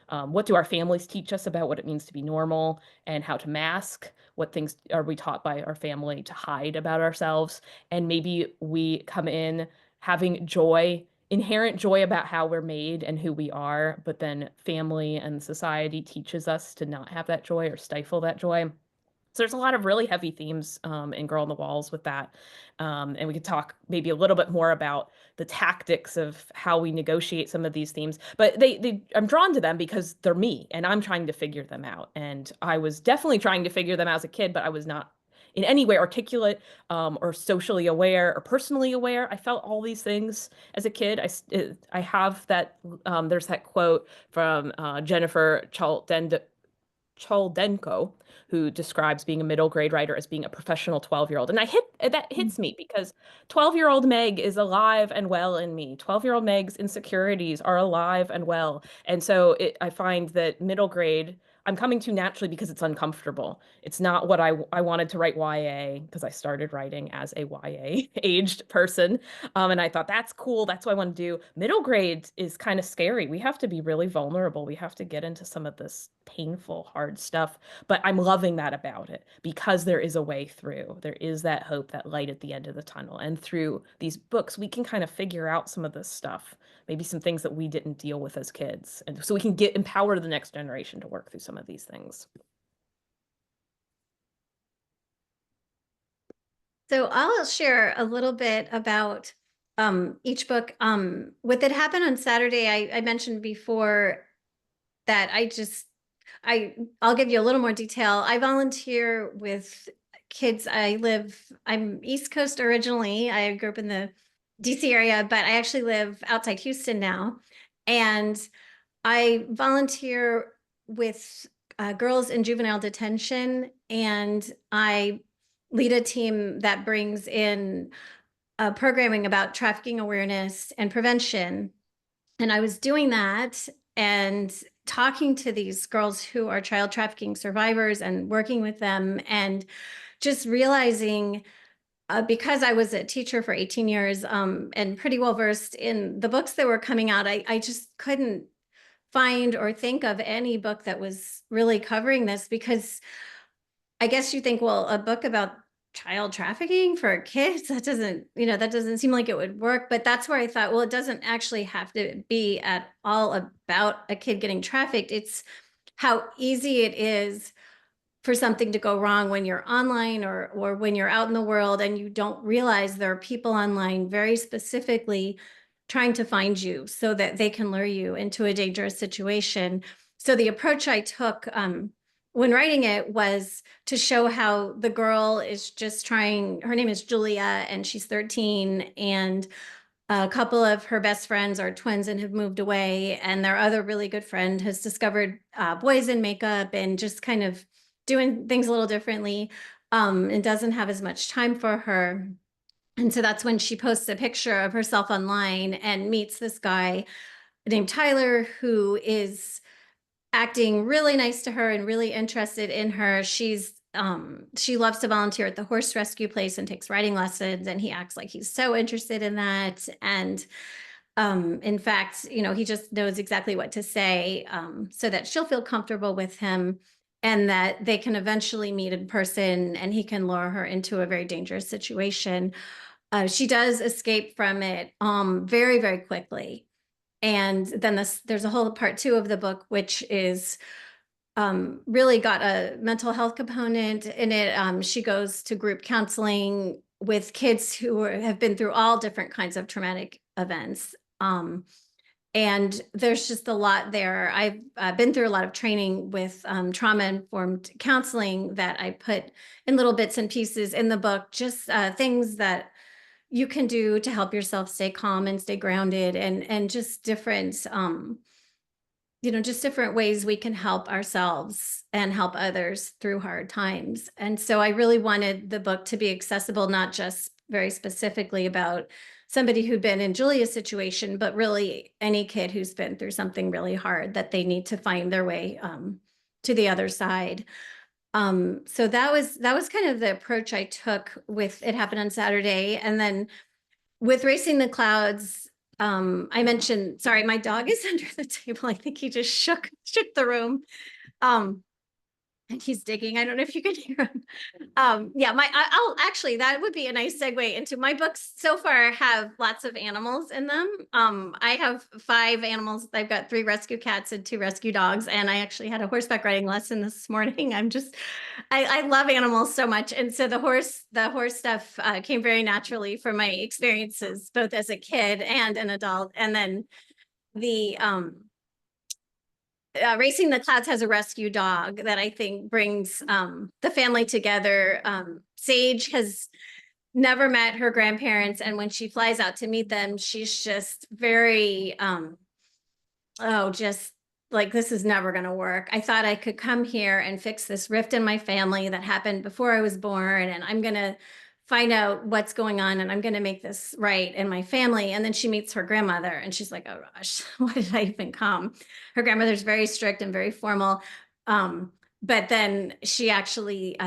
what do our families teach us about what it means to be normal and how to mask? What things are we taught by our family to hide about ourselves? And maybe we come in having joy, inherent joy about how we're made and who we are, but then family and society teaches us to not have that joy or stifle that joy. So there's a lot of really heavy themes in Girl on the Walls with that. And we could talk maybe a little bit more about the tactics of how we negotiate some of these themes. But I'm drawn to them because they're me and I'm trying to figure them out. And I was definitely trying to figure them out as a kid, but I was not in any way articulate or socially aware or personally aware. I felt all these things as a kid. I have that, there's that quote from Jennifer Choldenko, who describes being a middle grade writer as being a professional 12-year-old. And that hits me because 12-year-old Meg is alive and well in me. 12-year-old Meg's insecurities are alive and well. And so I find that middle grade, I'm coming to naturally because it's uncomfortable. It's not what I wanted to write YA because I started writing as a YA aged person. And I thought that's cool. That's what I want to do. Middle grade is kind of scary. We have to be really vulnerable. We have to get into some of this painful, hard stuff. But I'm loving that about it because there is a way through. There is that hope, that light at the end of the tunnel. And through these books, we can kind of figure out some of this stuff, maybe some things that we didn't deal with as kids. And so we can empower the next generation to work through some of these things. So I'll share a little bit about each book. What did happen on Saturday, I mentioned before that I'll give you a little more detail. I volunteer with kids. I'm East Coast originally. I grew up in the DC area, but I actually live outside Houston now. And I volunteer with girls in juvenile detention, and I lead a team that brings in programming about trafficking awareness and prevention. And I was doing that and talking to these girls who are child trafficking survivors and working with them, and just realizing, because I was a teacher for 18 years and pretty well versed in the books that were coming out, I just couldn't find or think of any book that was really covering this, because I guess you think, well, a book about child trafficking for kids, that doesn't seem like it would work. But that's where I thought, well, it doesn't actually have to be at all about a kid getting trafficked. It's how easy it is for something to go wrong when you're online or when you're out in the world and you don't realize there are people online very specifically trying to find you so that they can lure you into a dangerous situation. So the approach I took when writing it was to show how the girl is just trying, her name is Julia, and she's 13, and a couple of her best friends are twins and have moved away, and their other really good friend has discovered boys in makeup and just kind of doing things a little differently, and doesn't have as much time for her. And so that's when she posts a picture of herself online and meets this guy named Tyler, who is acting really nice to her and really interested in her. She loves to volunteer at the horse rescue place and takes riding lessons, and he acts like he's so interested in that. And in fact, he just knows exactly what to say so that she'll feel comfortable with him, and that they can eventually meet in person and he can lure her into a very dangerous situation. She does escape from it very, very quickly. And then there's a whole part 2 of the book, which is really got a mental health component in it. She goes to group counseling with kids who have been through all different kinds of traumatic events. And there's just a lot there. I've been through a lot of training with trauma-informed counseling that I put in little bits and pieces in the book, just things that you can do to help yourself stay calm and stay grounded, and just different just different ways we can help ourselves and help others through hard times. And so I really wanted the book to be accessible, not just very specifically about somebody who'd been in Julia's situation, but really any kid who's been through something really hard that they need to find their way to the other side. So that was kind of the approach I took with It Happened on Saturday. And then with Racing the Clouds, I mentioned, sorry, my dog is under the table. I think he just shook the room. And he's digging. I don't know if you can hear him. Yeah, I'll actually, that would be a nice segue into my books. So far have lots of animals in them. I have 5 animals. I've got 3 rescue cats and 2 rescue dogs. And I actually had a horseback riding lesson this morning. I love animals so much. And so the horse stuff came very naturally from my experiences, both as a kid and an adult. And then the, Racing the Clouds has a rescue dog that I think brings the family together. Sage has never met her grandparents, and when she flies out to meet them, she's just very, just like, this is never going to work. I thought I could come here and fix this rift in my family that happened before I was born, and I'm going to find out what's going on, and I'm going to make this right in my family. And then she meets her grandmother, and she's like, oh gosh, why did I even come? Her grandmother's very strict and very formal. But then she actually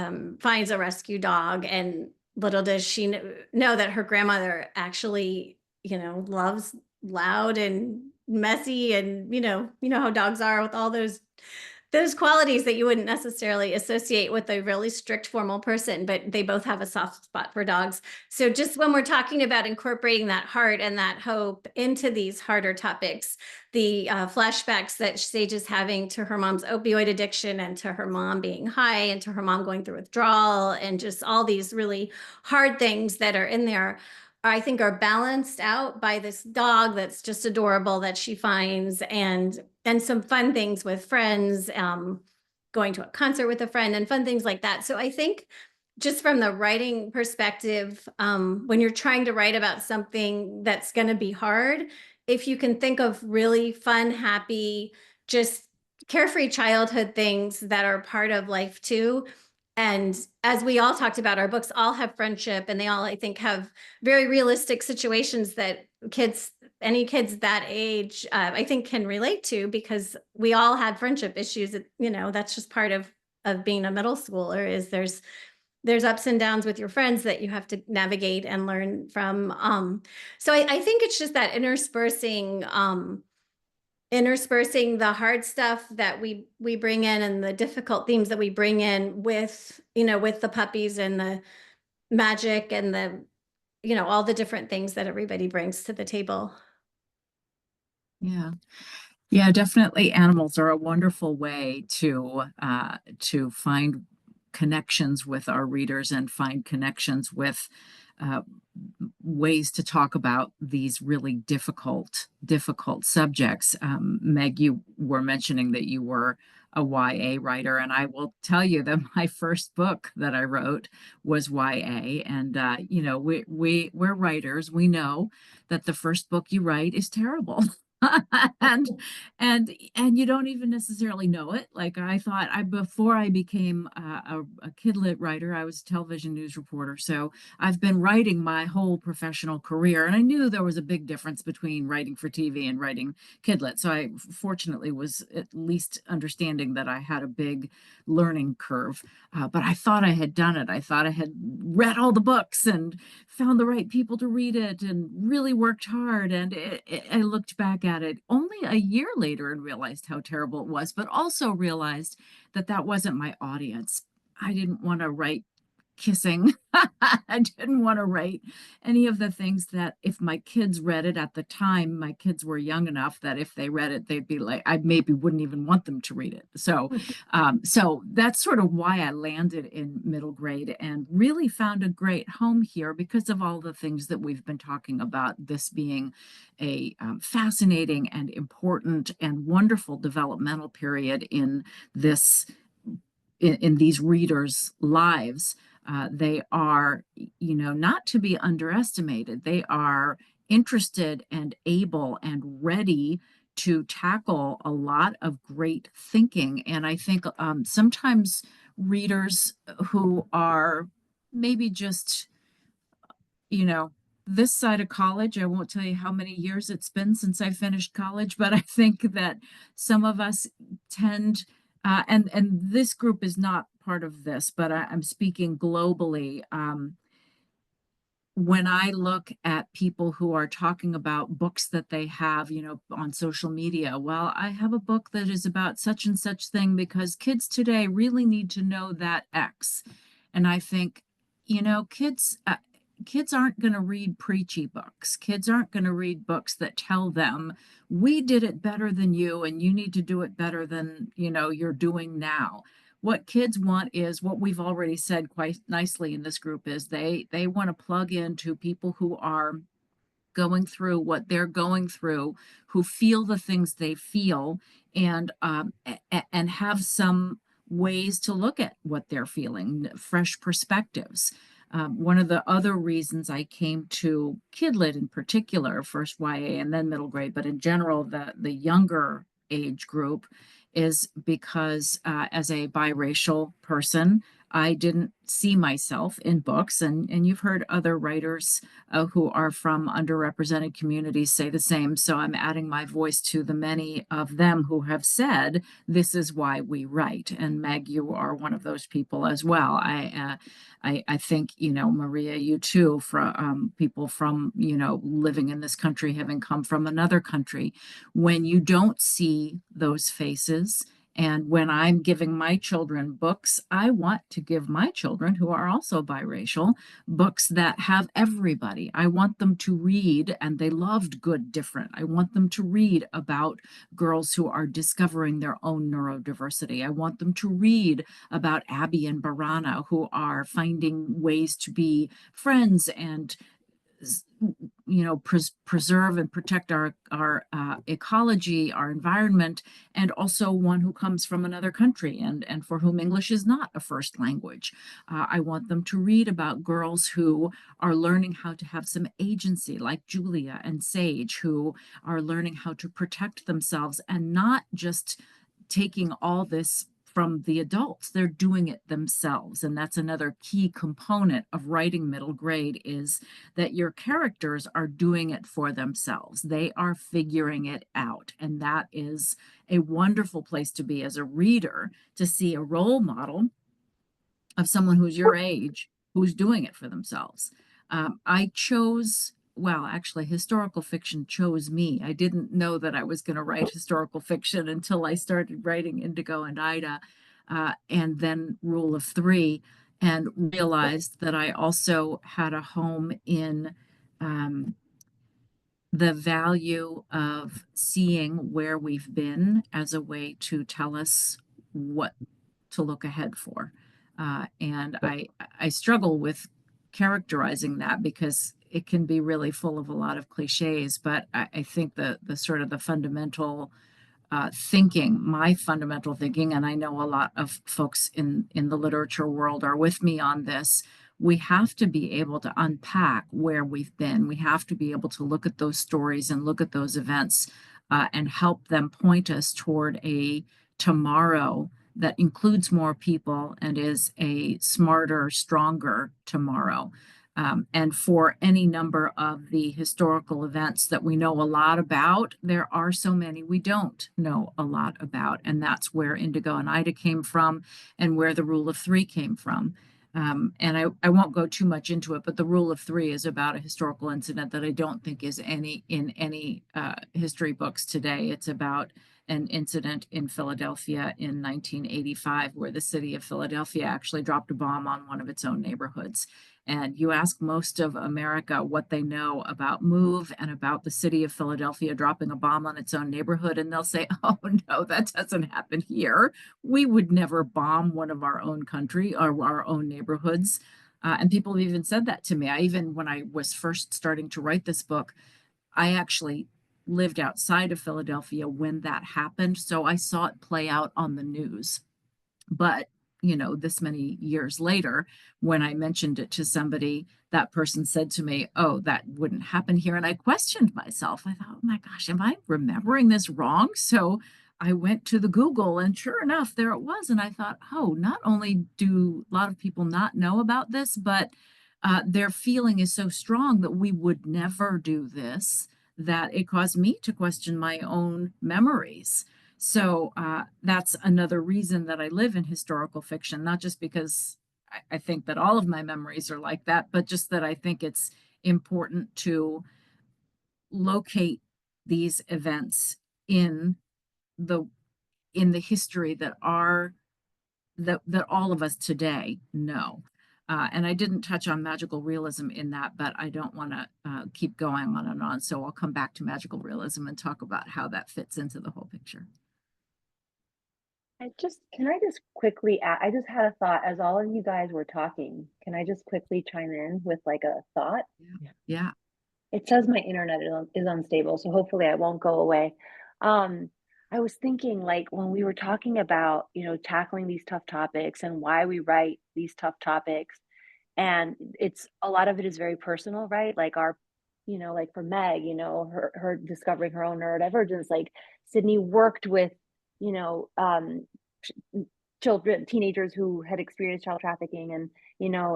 finds a rescue dog, and little does she know that her grandmother actually, loves loud and messy, and you know how dogs are with all those qualities that you wouldn't necessarily associate with a really strict formal person, but they both have a soft spot for dogs. So just when we're talking about incorporating that heart and that hope into these harder topics, the flashbacks that Sage is having to her mom's opioid addiction and to her mom being high and to her mom going through withdrawal and just all these really hard things that are in there, I think are balanced out by this dog that's just adorable that she finds, and some fun things with friends, going to a concert with a friend and fun things like that. So I think just from the writing perspective, when you're trying to write about something that's going to be hard, if you can think of really fun, happy, just carefree childhood things that are part of life too. And as we all talked about, our books all have friendship, and they all, I think, have very realistic situations that any kids that age, I think, can relate to, because we all had friendship issues. That's just part of being a middle schooler, is there's ups and downs with your friends that you have to navigate and learn from. So I think it's just that interspersing the hard stuff that we bring in, and the difficult themes that we bring in with the puppies and the magic and the all the different things that everybody brings to the table. Yeah. Yeah, definitely. Animals are a wonderful way to find connections with our readers and find connections with ways to talk about these really difficult subjects. Meg, you were mentioning that you were a YA writer, and I will tell you that my first book that I wrote was YA. And we're writers. We know that the first book you write is terrible. and you don't even necessarily know it. Like, I thought, before I became a kidlit writer, I was a television news reporter. So I've been writing my whole professional career, and I knew there was a big difference between writing for TV and writing kidlit. So I fortunately was at least understanding that I had a big learning curve. But I thought I had done it. I thought I had read all the books and found the right people to read it and really worked hard. And I looked back at it only a year later and realized how terrible it was, but also realized that that wasn't my audience. I didn't want to write kissing. I didn't want to write any of the things that, if my kids read it at the time, my kids were young enough that if they read it, they'd be like, I maybe wouldn't even want them to read it. So, so that's sort of why I landed in middle grade and really found a great home here, because of all the things that we've been talking about, this being a fascinating and important and wonderful developmental period in these readers' lives. They are, not to be underestimated. They are interested and able and ready to tackle a lot of great thinking. And I think sometimes readers who are maybe just, you know, this side of college, I won't tell you how many years it's been since I finished college, but I think that some of us tend, and this group is not part of this, but I'm speaking globally. When I look at people who are talking about books that they have, on social media, well, I have a book that is about such and such thing because kids today really need to know that X. And I think, kids aren't going to read preachy books. Kids aren't going to read books that tell them we did it better than you and you need to do it better than, you're doing now. What kids want is what we've already said quite nicely in this group is they want to plug into people who are going through what they're going through, who feel the things they feel, and have some ways to look at what they're feeling, fresh perspectives. One of the other reasons I came to Kidlit in particular, first YA and then middle grade, but in general, the younger age group, is because as a biracial person, I didn't see myself in books, and you've heard other writers who are from underrepresented communities say the same. So I'm adding my voice to the many of them who have said, this is why we write. And Meg, you are one of those people as well. I think, Maria, you too, from people from, living in this country, having come from another country, when you don't see those faces. And when I'm giving my children books, I want to give my children, who are also biracial, books that have everybody. I want them to read, and they loved Good Different. I want them to read about girls who are discovering their own neurodiversity. I want them to read about Abby and Barana, who are finding ways to be friends and preserve and protect our ecology, our environment, and also one who comes from another country and for whom English is not a first language. I want them to read about girls who are learning how to have some agency, like Julia and Sage, who are learning how to protect themselves and not just taking all this from the adults. They're doing it themselves. And that's another key component of writing middle grade, is that your characters are doing it for themselves. They are figuring it out. And that is a wonderful place to be as a reader, to see a role model of someone who's your age, who's doing it for themselves. I chose, well, actually, historical fiction chose me. I didn't know that I was going to write historical fiction until I started writing Indigo and Ida, and then Rule of Three, and realized that I also had a home in the value of seeing where we've been as a way to tell us what to look ahead for. And I struggle with characterizing that because it can be really full of a lot of cliches, but I think the sort of the fundamental thinking, my fundamental thinking, and I know a lot of folks in the literature world are with me on this, we have to be able to unpack where we've been. We have to be able to look at those stories and look at those events and help them point us toward a tomorrow that includes more people and is a smarter, stronger tomorrow. And for any number of the historical events that we know a lot about, there are so many we don't know a lot about. And that's where Indigo and Ida came from and where the Rule of Three came from. And I won't go too much into it, but the Rule of Three is about a historical incident that I don't think is in any history books today. It's about an incident in Philadelphia in 1985, where the city of Philadelphia actually dropped a bomb on one of its own neighborhoods. And you ask most of America what they know about MOVE and about the city of Philadelphia dropping a bomb on its own neighborhood, and they'll say, oh no, that doesn't happen here. We would never bomb one of our own country or our own neighborhoods. And people have even said that to me. When I was first starting to write this book, I actually lived outside of Philadelphia when that happened. So I saw it play out on the news. But this many years later, when I mentioned it to somebody, that person said to me, "Oh, that wouldn't happen here." And I questioned myself. I thought, "Oh my gosh, am I remembering this wrong?" So I went to the Google, and sure enough, there it was. And I thought, oh, not only do a lot of people not know about this, but their feeling is so strong that we would never do this, that it caused me to question my own memories. So that's another reason that I live in historical fiction, not just because I think that all of my memories are like that, but just that I think it's important to locate these events in the history that all of us today know. And I didn't touch on magical realism in that, but I don't want to keep going on and on. So I'll come back to magical realism and talk about how that fits into the whole picture. Can I just quickly add, I just had a thought as all of you guys were talking. Can I just quickly chime in with like a thought? Yeah. It says my internet is unstable, so hopefully I won't go away. I was thinking like when we were talking about, tackling these tough topics and why we write these tough topics, and it's a lot of it is very personal, right? Like like for Meg, her discovering her own neurodivergence, like Sydney worked with, you know, um, children, teenagers who had experienced child trafficking, and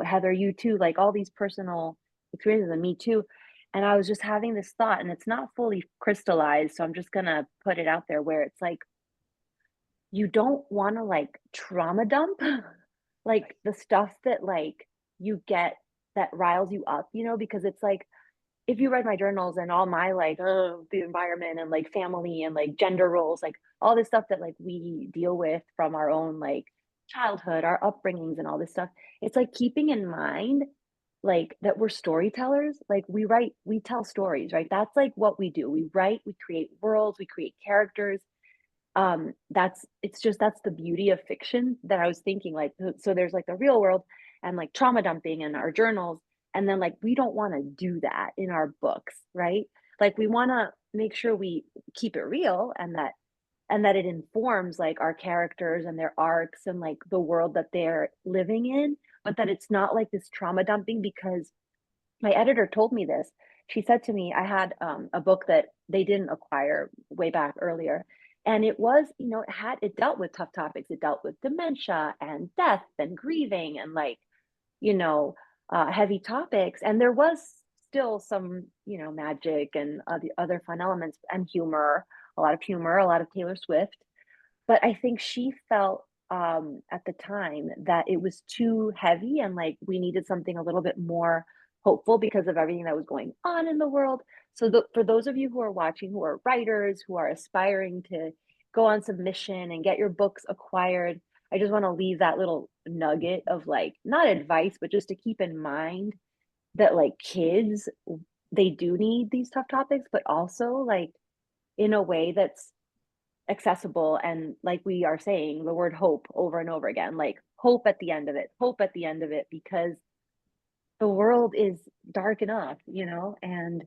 Heather, you too, like all these personal experiences, and me too. And I was just having this thought, and it's not fully crystallized, so I'm just gonna put it out there where it's like you don't want to like trauma dump like the stuff that like you get that riles you up, because it's like if you read my journals and all my like the environment and like family and like gender roles, like all this stuff that like we deal with from our own like childhood, our upbringings and all this stuff, it's like keeping in mind like that we're storytellers, like we tell stories, right? That's like what we do. We write, we create worlds, we create characters. That's the beauty of fiction that I was thinking, like, so there's like the real world and like trauma dumping in our journals, and then like we don't want to do that in our books, right? Like we want to make sure we keep it real, and that it informs like our characters and their arcs and like the world that they're living in, but that it's not like this trauma dumping. Because my editor told me this. She said to me, I had a book that they didn't acquire way back earlier. And it was, it dealt with tough topics. It dealt with dementia and death and grieving and like, you know, heavy topics. And there was still some, magic and the other fun elements and humor, a lot of Taylor Swift. But I think she felt at the time that it was too heavy and like we needed something a little bit more hopeful because of everything that was going on in the world. So for those of you who are watching, who are writers, who are aspiring to go on submission and get your books acquired, I just want to leave that little nugget of like not advice, but just to keep in mind that like kids, they do need these tough topics, but also like in a way that's accessible. And like we are saying the word hope over and over again, like hope at the end of it, hope at the end of it, because the world is dark enough, and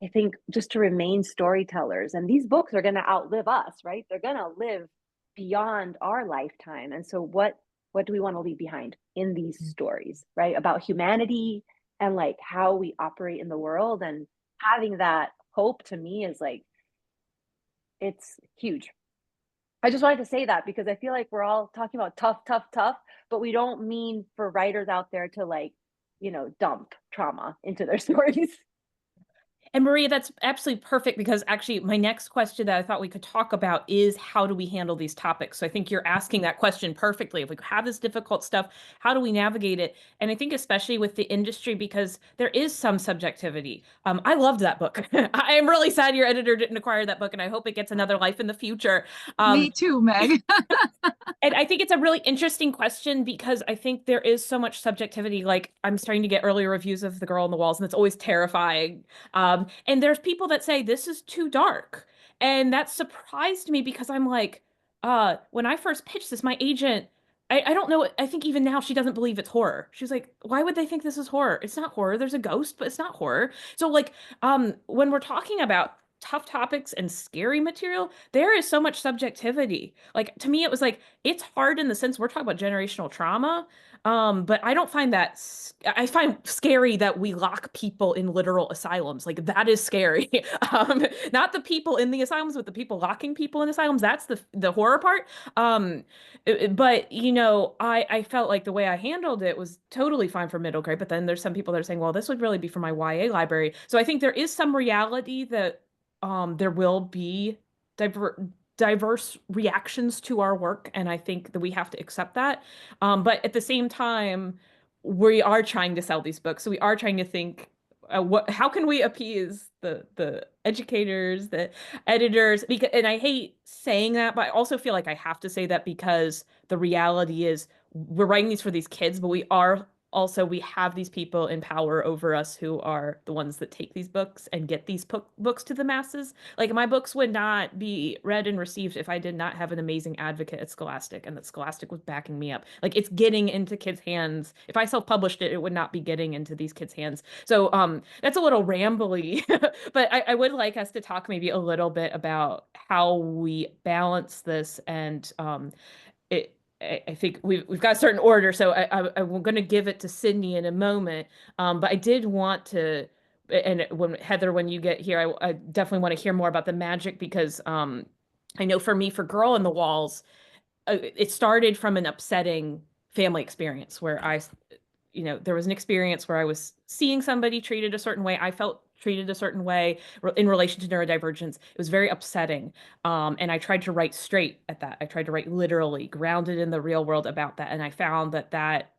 I think just to remain storytellers, and these books are going to outlive us, right? They're going to live beyond our lifetime. And so what do we want to leave behind in these stories, right? About humanity and like how we operate in the world, and having that hope to me is like, it's huge. I just wanted to say that because I feel like we're all talking about tough, tough, tough, but we don't mean for writers out there to like, dump trauma into their stories. And Maria, that's absolutely perfect, because actually my next question that I thought we could talk about is how do we handle these topics? So I think you're asking that question perfectly. If we have this difficult stuff, how do we navigate it? And I think especially with the industry, because there is some subjectivity. I loved that book. I am really sad your editor didn't acquire that book, and I hope it gets another life in the future. Me too, Meg. And I think it's a really interesting question, because I think there is so much subjectivity. Like I'm starting to get early reviews of The Girl on the Walls, and it's always terrifying. And there's people that say this is too dark. And that surprised me, because I'm like, when I first pitched this, my agent, I don't know, I think even now she doesn't believe it's horror. She's like, why would they think this is horror? It's not horror. There's a ghost, but it's not horror. So like, when we're talking about tough topics and scary material, there is so much subjectivity. Like to me, it was like it's hard in the sense we're talking about generational trauma, but I don't find that. I find scary that we lock people in literal asylums. Like that is scary. Not the people in the asylums, but the people locking people in asylums. That's the horror part. But you know, I felt like the way I handled it was totally fine for middle grade. But then there's some people that are saying, well, this would really be for my YA library. So I think there is some reality that there will be diverse reactions to our work, and I think that we have to accept that. But at the same time, we are trying to sell these books, so we are trying to think, how can we appease the educators, the editors? Because, and I hate saying that, but I also feel like I have to say that because the reality is we're writing these for these kids, but we have these people in power over us who are the ones that take these books and get these books to the masses. Like my books would not be read and received if I did not have an amazing advocate at Scholastic and that Scholastic was backing me up. Like it's getting into kids' hands. If I self-published it, it would not be getting into these kids' hands. So that's a little rambly, but I would like us to talk maybe a little bit about how we balance this and I think we've got a certain order, so I'm going to give it to Sydney in a moment. But I did want to, and when Heather, when you get here, I definitely want to hear more about the magic because I know for me, for Girl in the Walls, it started from an upsetting family experience where there was an experience where I was seeing somebody treated a certain way. I felt treated a certain way in relation to neurodivergence. It was very upsetting. And I tried to write straight at that. I tried to write literally, grounded in the real world about that. And I found that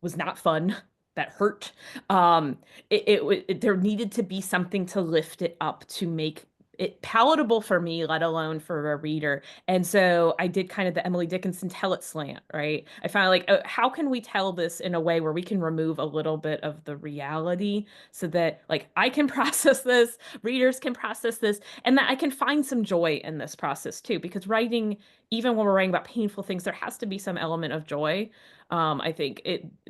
was not fun. That hurt. There needed to be something to lift it up to make it palatable for me, let alone for a reader. And so I did kind of the Emily Dickinson tell it slant, right? I found like, how can we tell this in a way where we can remove a little bit of the reality so that like I can process this, readers can process this, and that I can find some joy in this process too. Because writing, even when we're writing about painful things, there has to be some element of joy. I think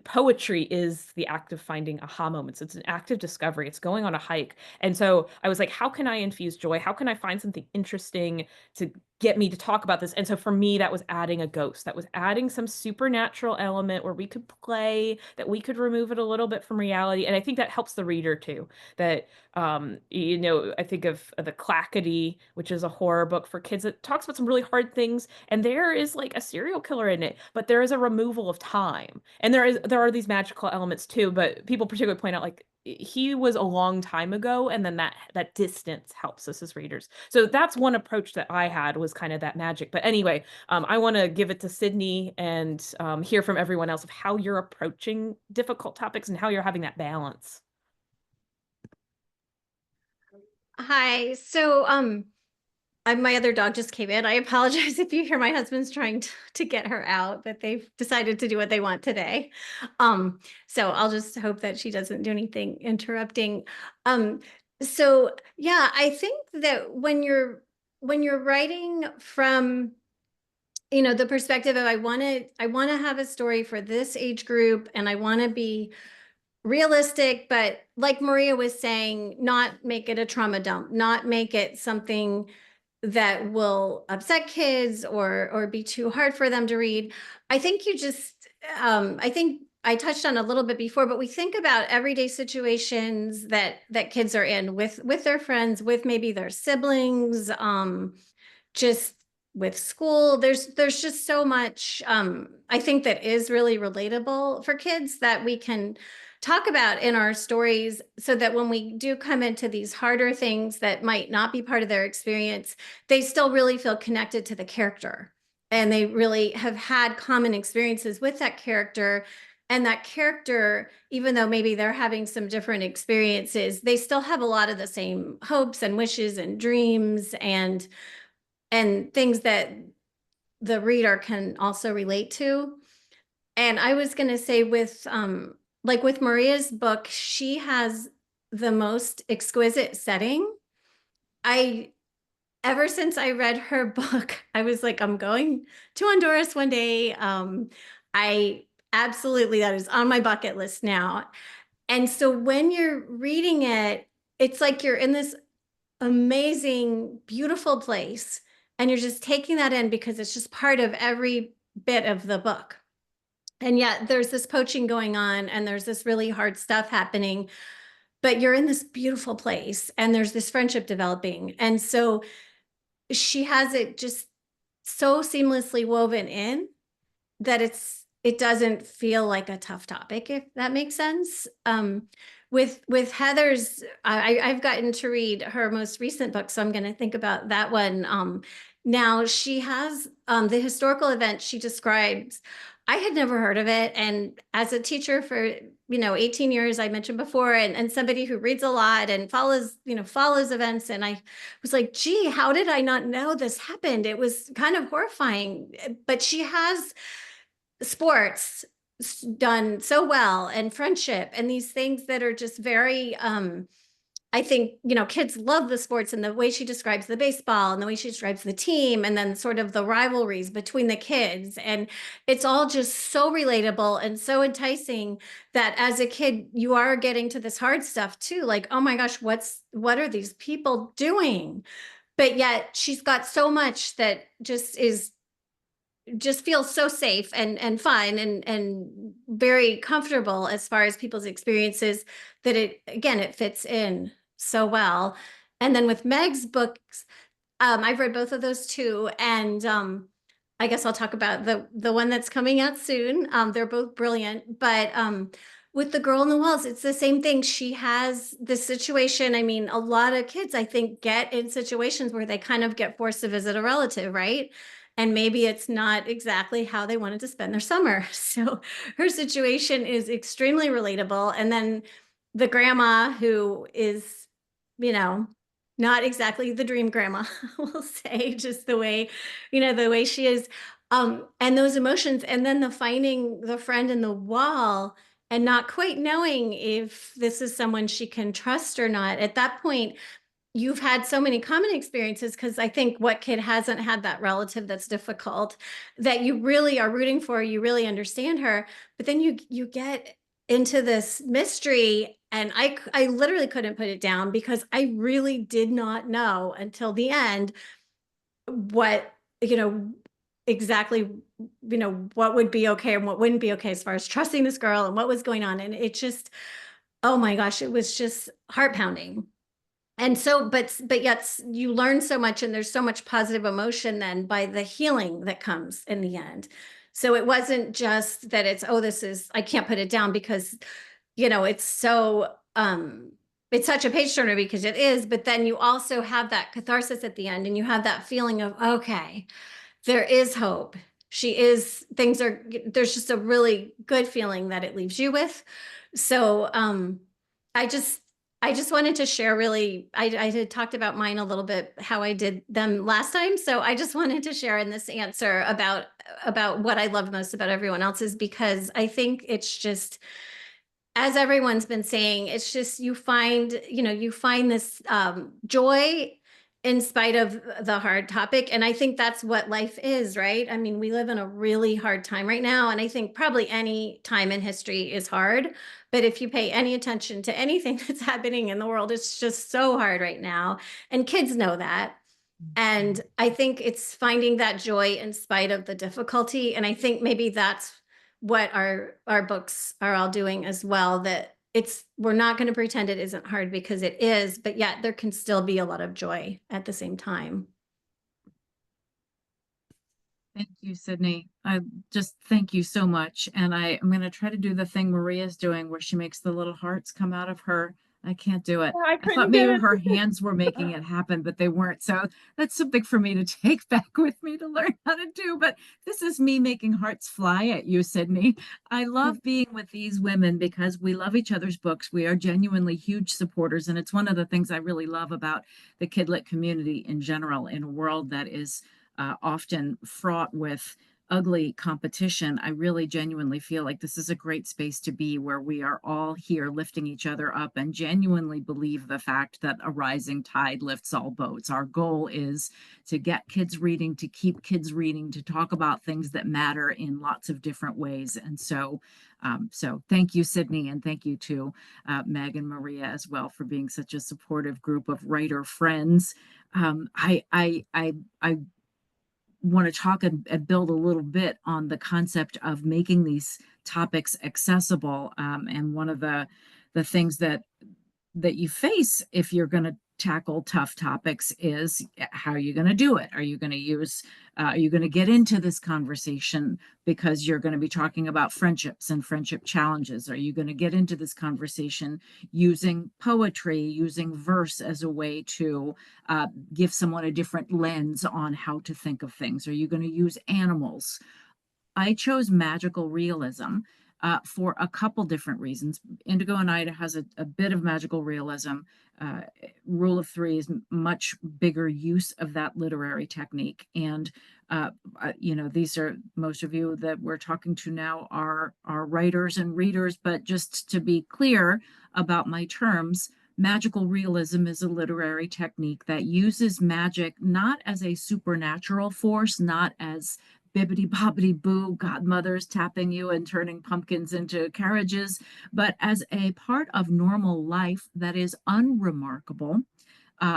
poetry is the act of finding aha moments. It's an act of discovery. It's going on a hike. And so I was like, how can I infuse joy? How can I find something interesting to get me to talk about this? And so for me, that was adding a ghost. That was adding some supernatural element where we could play, that we could remove it a little bit from reality. And I think that helps the reader too. That I think of the Clackety, which is a horror book for kids that talks about some really hard things, and there is like a serial killer in it, but there is a removal of time, and there are these magical elements too. But people particularly point out like he was a long time ago, and then that distance helps us as readers. So that's one approach that I had, was kind of that magic. But anyway, I want to give it to Sydney and hear from everyone else of how you're approaching difficult topics and how you're having that balance. Hi. So, my other dog just came in. I apologize if you hear my husband's trying to get her out, but they've decided to do what they want today. So I'll just hope that she doesn't do anything interrupting. So yeah, I think that when you're writing from, the perspective of I want to have a story for this age group, and I want to be realistic, but like Maria was saying, not make it a trauma dump, not make it something that will upset kids or be too hard for them to read. I think I think I touched on a little bit before, but we think about everyday situations that kids are in with their friends, with maybe their siblings, just with school. There's just so much I think that is really relatable for kids that we can talk about in our stories, so that when we do come into these harder things that might not be part of their experience, they still really feel connected to the character, and they really have had common experiences with that character. And that character, even though maybe they're having some different experiences, they still have a lot of the same hopes and wishes and dreams and things that the reader can also relate to. And I was going to say with like with Maria's book, she has the most exquisite setting. Ever since I read her book, I was like, I'm going to Honduras one day. I absolutely, that is on my bucket list now. And so when you're reading it, it's like you're in this amazing, beautiful place. And you're just taking that in because it's just part of every bit of the book. And yet there's this poaching going on and there's this really hard stuff happening, but you're in this beautiful place and there's this friendship developing. And so she has it just so seamlessly woven in that it doesn't feel like a tough topic, if that makes sense. With Heather's, I've gotten to read her most recent book, so I'm going to think about that one. Now she has the historical event she describes. I had never heard of it, and as a teacher for 18 years, I mentioned before, and somebody who reads a lot and follows events, and I was like, gee, how did I not know this happened? It was kind of horrifying. But she has sports done so well, and friendship, and these things that are just very I think kids love the sports, and the way she describes the baseball and the way she describes the team, and then sort of the rivalries between the kids, and it's all just so relatable and so enticing that as a kid you are getting to this hard stuff too, like, oh my gosh, what are these people doing? But yet she's got so much that just feels so safe and fun and very comfortable as far as people's experiences, that it fits in so well. And then with Meg's books, I've read both of those too. And I guess I'll talk about the one that's coming out soon. They're both brilliant, but with The Girl in the Walls, it's the same thing. She has this situation. I mean, a lot of kids, I think, get in situations where they kind of get forced to visit a relative, right? And maybe it's not exactly how they wanted to spend their summer. So her situation is extremely relatable. And then the grandma, who is, not exactly the dream grandma, we'll say, just the way she is. And those emotions, and then the finding the friend in the wall and not quite knowing if this is someone she can trust or not. At that point, you've had so many common experiences, because I think what kid hasn't had that relative that's difficult, that you really are rooting for, you really understand her, but then you get into this mystery, and I literally couldn't put it down because I really did not know until the end what, exactly, what would be okay and what wouldn't be okay as far as trusting this girl and what was going on. And it just, oh my gosh, it was just heart pounding. And so, but yet you learn so much, and there's so much positive emotion then by the healing that comes in the end. So it wasn't just that I can't put it down because, it's so, it's such a page turner, because it is, but then you also have that catharsis at the end, and you have that feeling of, okay, there is hope. There's just a really good feeling that it leaves you with. So, I just wanted to share, really, I had talked about mine a little bit, how I did them last time. So I just wanted to share in this answer about what I love most about everyone else's, because I think it's just, as everyone's been saying, it's just, you find this joy in spite of the hard topic. And I think that's what life is, right? I mean, we live in a really hard time right now. And I think probably any time in history is hard. But if you pay any attention to anything that's happening in the world, it's just so hard right now. And kids know that. And I think it's finding that joy in spite of the difficulty. And I think maybe that's what our books are all doing as well, that we're not going to pretend it isn't hard, because it is, but yet there can still be a lot of joy at the same time. Thank you, Sydney. I just thank you so much. And I'm going to try to do the thing Maria's doing, where she makes the little hearts come out of her. I can't do it. I I couldn't thought do maybe it. her hands were making it happen, but they weren't. So that's something for me to take back with me to learn how to do. But this is me making hearts fly at you, Sydney. I love being with these women because we love each other's books. We are genuinely huge supporters. And it's one of the things I really love about the Kidlit community in general, in a world that is often fraught with ugly competition, I really genuinely feel like this is a great space to be, where we are all here lifting each other up and genuinely believe the fact that a rising tide lifts all boats. Our goal is to get kids reading, to keep kids reading, to talk about things that matter in lots of different ways. And so, so thank you, Sydney, and thank you to Meg and Maria as well for being such a supportive group of writer friends. I want to talk and build a little bit on the concept of making these topics accessible. And one of the things that you face if you're going to tackle tough topics is, how are you going to do it? Are you going to use, are you going to get into this conversation because you're going to be talking about friendships and friendship challenges? Are you going to get into this conversation using poetry, using verse as a way to give someone a different lens on how to think of things? Are you going to use animals? I chose magical realism for a couple different reasons. Indigo and Ida has a bit of magical realism. Rule of Three is much bigger use of that literary technique. And, you know, these are, most of you that we're talking to now are writers and readers, but just to be clear about my terms, magical realism is a literary technique that uses magic not as a supernatural force, not as bibbity bobbity boo godmothers tapping you and turning pumpkins into carriages, but as a part of normal life that is unremarkable,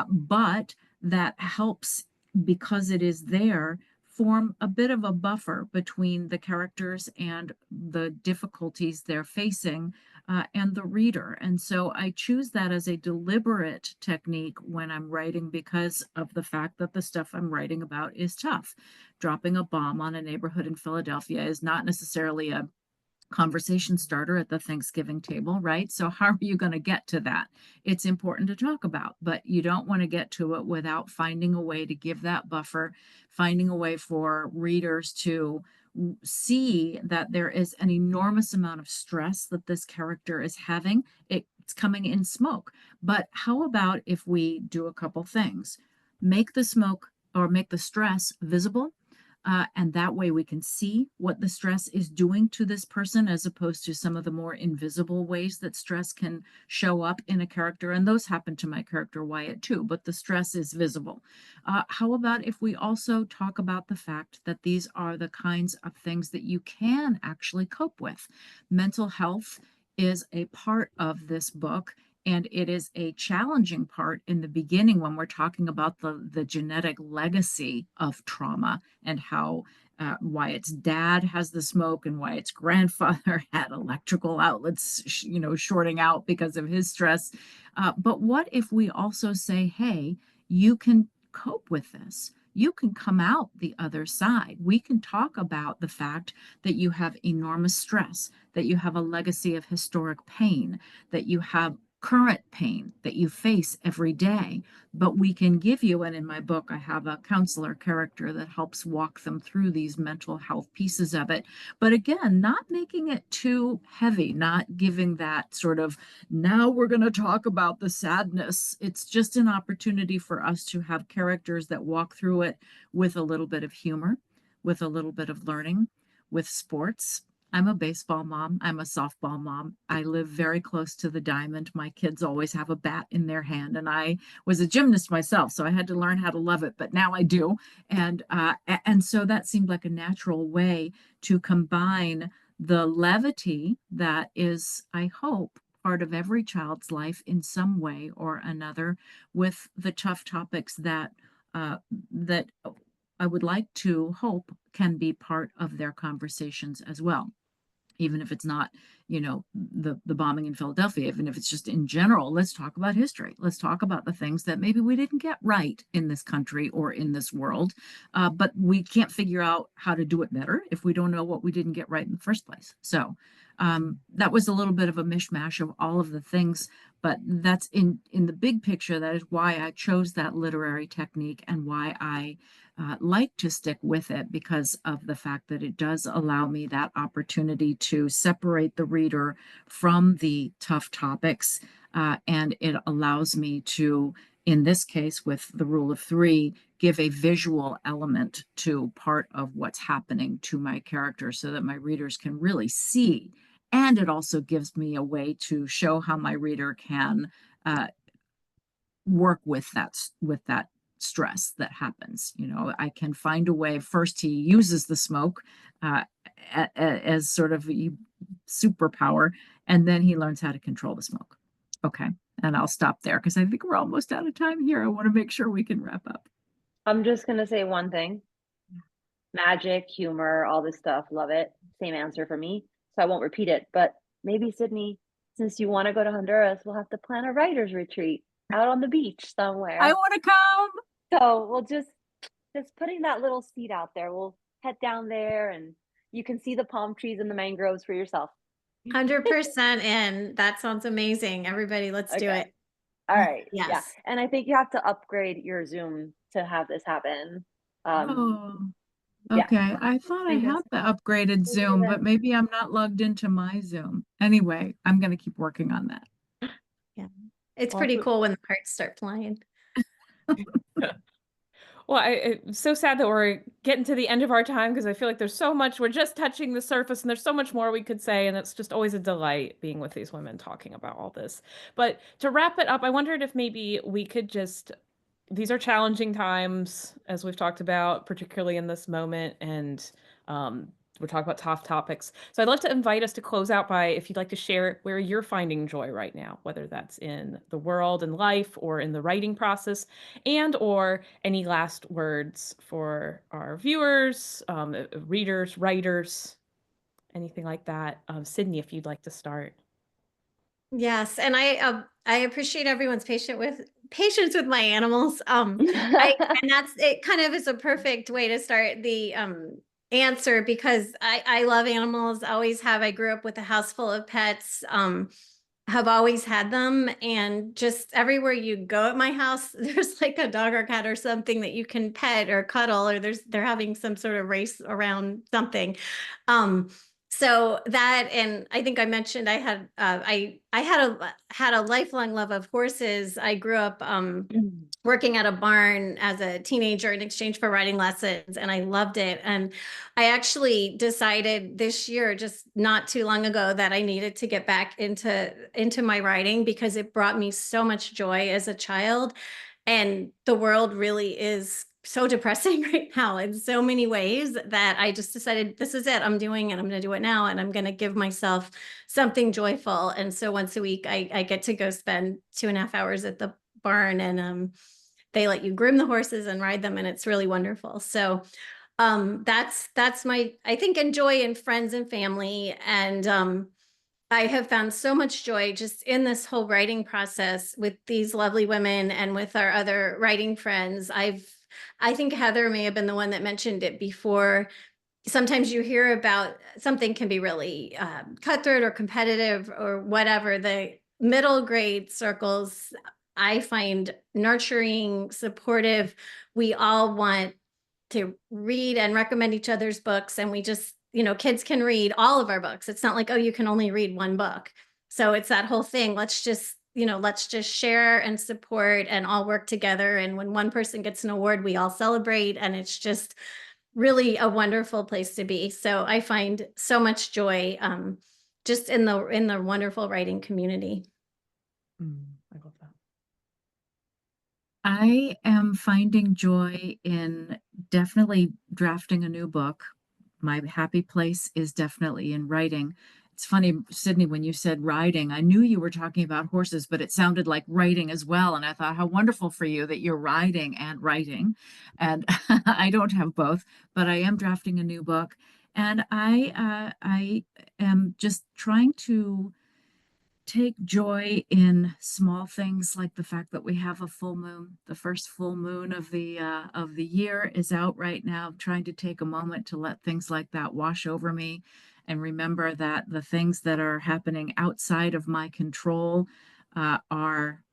but that helps, because it is there, form a bit of a buffer between the characters and the difficulties they're facing and the reader. And so I choose that as a deliberate technique when I'm writing, because of the fact that the stuff I'm writing about is tough. Dropping a bomb on a neighborhood in Philadelphia is not necessarily a conversation starter at the Thanksgiving table, right? So how are you going to get to that? It's important to talk about, but you don't want to get to it without finding a way to give that buffer, finding a way for readers to see that there is an enormous amount of stress that this character is having. It's coming in smoke. But how about if we do a couple things? Make the smoke, or make the stress visible, and that way we can see what the stress is doing to this person, as opposed to some of the more invisible ways that stress can show up in a character. And those happen to my character Wyatt too, but the stress is visible. How about if we also talk about the fact that these are the kinds of things that you can actually cope with? Mental health is a part of this book. And it is a challenging part in the beginning when we're talking about the genetic legacy of trauma, and how Wyatt's dad has the smoke and Wyatt's grandfather had electrical outlets, shorting out because of his stress. But what if we also say, hey, you can cope with this? You can come out the other side. We can talk about the fact that you have enormous stress, that you have a legacy of historic pain, that you have current pain that you face every day. But we can give you, and in my book, I have a counselor character that helps walk them through these mental health pieces of it. But again, not making it too heavy, not giving that sort of, now we're going to talk about the sadness. It's just an opportunity for us to have characters that walk through it with a little bit of humor, with a little bit of learning, with sports. I'm a baseball mom. I'm a softball mom. I live very close to the diamond. My kids always have a bat in their hand, and I was a gymnast myself, so I had to learn how to love it, but now I do. And so that seemed like a natural way to combine the levity that is, I hope, part of every child's life in some way or another, with the tough topics that that I would like to hope can be part of their conversations as well. Even if it's not, the bombing in Philadelphia, even if it's just in general, let's talk about history. Let's talk about the things that maybe we didn't get right in this country or in this world, but we can't figure out how to do it better if we don't know what we didn't get right in the first place. So that was a little bit of a mishmash of all of the things, but that's in the big picture. That is why I chose that literary technique, and why I like to stick with it, because of the fact that it does allow me that opportunity to separate the reader from the tough topics, and it allows me to in this case, with the rule of three, give a visual element to part of what's happening to my character so that my readers can really see. And it also gives me a way to show how my reader can work with that stress that happens. You know, I can find a way. First, he uses the smoke as sort of a superpower, and then he learns how to control the smoke. Okay, and I'll stop there because I think we're almost out of time here. I want to make sure we can wrap up. I'm just gonna say one thing. Magic, humor, all this stuff, love it. Same answer for me. So I won't repeat it, but maybe Sydney, since you want to go to Honduras, we'll have to plan a writer's retreat out on the beach somewhere. I want to come. So we'll just putting that little seed out there. We'll head down there and you can see the palm trees and the mangroves for yourself. 100% in. That sounds amazing. Everybody, let's do Okay. it. All right. Yeah. Yes. And I think you have to upgrade your Zoom to have this happen. Oh, yeah. okay. I thought I had the upgraded Zoom, but maybe I'm not logged into my Zoom. Anyway, I'm going to keep working on that. Yeah. It's Well, pretty but- cool when the parts start flying. Well, it's so sad that we're getting to the end of our time because I feel like there's so much, we're just touching the surface and there's so much more we could say. And it's just always a delight being with these women talking about all this. But to wrap it up, I wondered if maybe we could just, these are challenging times, as we've talked about, particularly in this moment. And we're talking about tough topics. So I'd love to invite us to close out by, if you'd like to share where you're finding joy right now, whether that's in the world and life or in the writing process, and or any last words for our viewers, readers, writers, anything like that. Sydney, if you'd like to start. Yes, and I appreciate everyone's patience with my animals. And that's it. Kind of is a perfect way to start the answer because I love animals. Always have. I grew up with a house full of pets. Have always had them, and just everywhere you go at my house, there's like a dog or cat or something that you can pet or cuddle, or they're having some sort of race around something. So that, and I think I mentioned I had a lifelong love of horses. I grew up working at a barn as a teenager in exchange for riding lessons, and I loved it. And I actually decided this year, just not too long ago, that I needed to get back into my writing because it brought me so much joy as a child. And the world really is so depressing right now in so many ways that I just decided this is it. I'm doing it. I'm going to do it now. And I'm going to give myself something joyful. And so once a week, I get to go spend 2.5 hours at the barn, and they let you groom the horses and ride them. And it's really wonderful. So that's my, I think, enjoy in friends and family. And I have found so much joy just in this whole writing process with these lovely women and with our other writing friends. I think Heather may have been the one that mentioned it before. Sometimes you hear about something can be really cutthroat or competitive or whatever. The middle grade circles, I find nurturing, supportive. We all want to read and recommend each other's books, and we just, kids can read all of our books. It's not like, oh, you can only read one book. So it's that whole thing. Let's just share and support and all work together. And when one person gets an award, we all celebrate. And it's just really a wonderful place to be. So I find so much joy just in the wonderful writing community. I love that. I am finding joy in definitely drafting a new book. My happy place is definitely in writing. It's funny, Sydney, when you said riding, I knew you were talking about horses, but it sounded like writing as well. And I thought, how wonderful for you that you're riding and writing. And I don't have both, but I am drafting a new book. And I am just trying to take joy in small things like the fact that we have a full moon. The first full moon of the year is out right now. Trying to take a moment to let things like that wash over me and remember that the things that are happening outside of my control are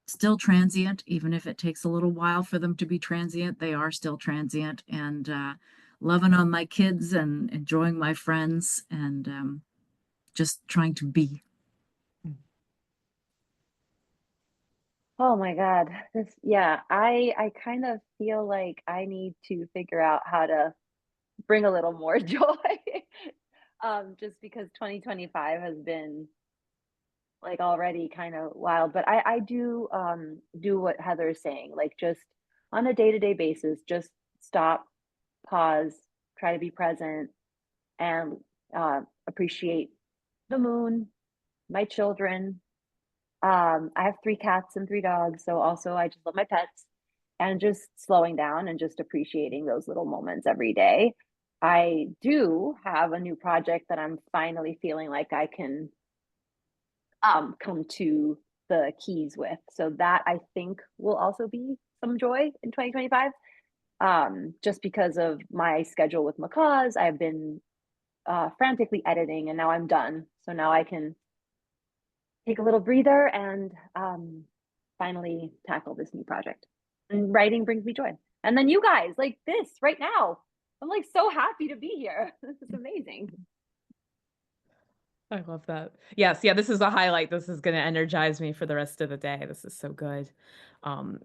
still transient. Even if it takes a little while for them to be transient, they are still transient. And loving on my kids and enjoying my friends and just trying to be. Oh my God. I kind of feel like I need to figure out how to bring a little more joy. Just because 2025 has been like already kind of wild. But I do do what Heather is saying, like just on a day-to-day basis, just stop, pause, try to be present and appreciate the moon, my children. I have 3 cats and 3 dogs, so also I just love my pets and just slowing down and just appreciating those little moments every day. I do have a new project that I'm finally feeling like I can come to the keys with. So that I think will also be some joy in 2025. Just because of my schedule with macaws, I've been frantically editing and now I'm done. So now I can take a little breather and finally tackle this new project. And writing brings me joy. And then you guys, like this right now, I'm like so happy to be here. This is amazing. I love that. Yes, yeah, this is a highlight. This is gonna energize me for the rest of the day. This is so good. Um,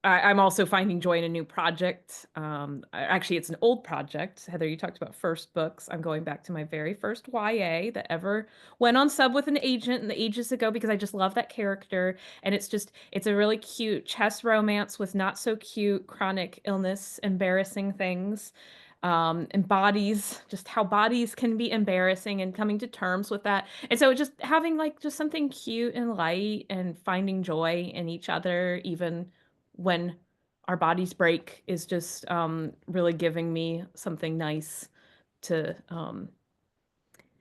I'm also finding joy in a new project. Actually, it's an old project. Heather, you talked about first books. I'm going back to my very first YA that ever went on sub with an agent in the ages ago because I just love that character. And it's a really cute chess romance with not so cute chronic illness, embarrassing things. And bodies, just how bodies can be embarrassing and coming to terms with that. And so just having like just something cute and light and finding joy in each other, even when our bodies break, is just really giving me something nice to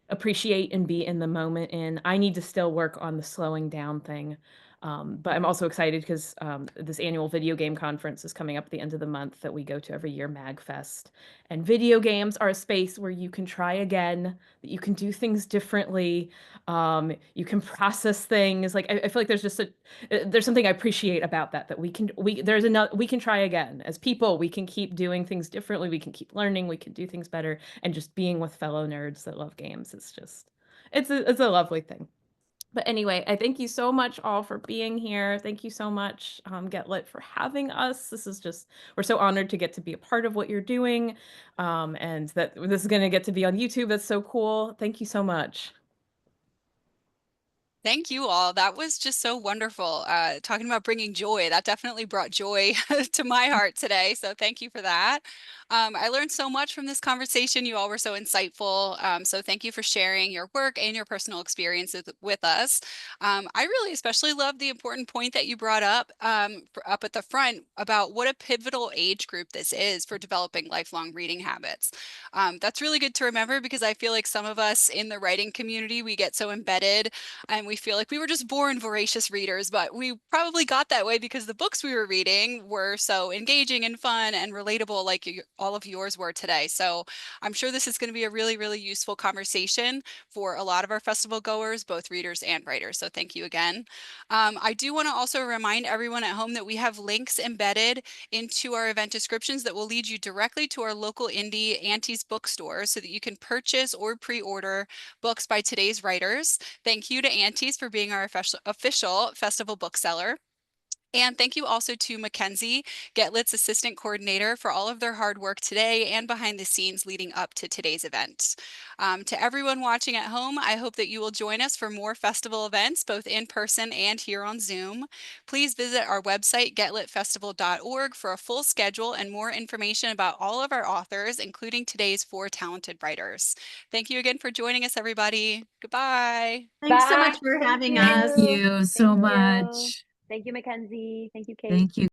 appreciate and be in the moment in. I need to still work on the slowing down thing. But I'm also excited because this annual video game conference is coming up at the end of the month that we go to every year, MagFest. And video games are a space where you can try again, that you can do things differently, you can process things. Like I feel like there's something I appreciate about that we can try again. As people, we can keep doing things differently, we can keep learning, we can do things better, and just being with fellow nerds that love games, it's a lovely thing. But anyway, I thank you so much all for being here. Thank you so much, Get Lit, for having us. We're so honored to get to be a part of what you're doing, and that this is going to get to be on YouTube. That's so cool. Thank you so much. Thank you all. That was just so wonderful. Talking about bringing joy, that definitely brought joy to my heart today. So thank you for that. I learned so much from this conversation. You all were so insightful. So thank you for sharing your work and your personal experiences with us. I really especially love the important point that you brought up up at the front about what a pivotal age group this is for developing lifelong reading habits. That's really good to remember because I feel like some of us in the writing community, we get so embedded and we feel like we were just born voracious readers, but we probably got that way because the books we were reading were so engaging and fun and relatable, like all of yours were today. So I'm sure this is going to be a really, really useful conversation for a lot of our festival goers, both readers and writers. So thank you again. I do want to also remind everyone at home that we have links embedded into our event descriptions that will lead you directly to our local indie Aunties bookstore so that you can purchase or pre-order books by today's writers. Thank you to Aunties for being our official festival bookseller. And thank you also to Mackenzie, Get Lit's assistant coordinator, for all of their hard work today and behind the scenes leading up to today's event. To everyone watching at home, I hope that you will join us for more festival events, both in person and here on Zoom. Please visit our website, getlitfestival.org, for a full schedule and more information about all of our authors, including today's 4 talented writers. Thank you again for joining us, everybody. Goodbye. Thanks so Bye. much for Thank having you. us. Thank you so Thank you. much. Thank you, Mackenzie. Thank you, Kate. Thank you.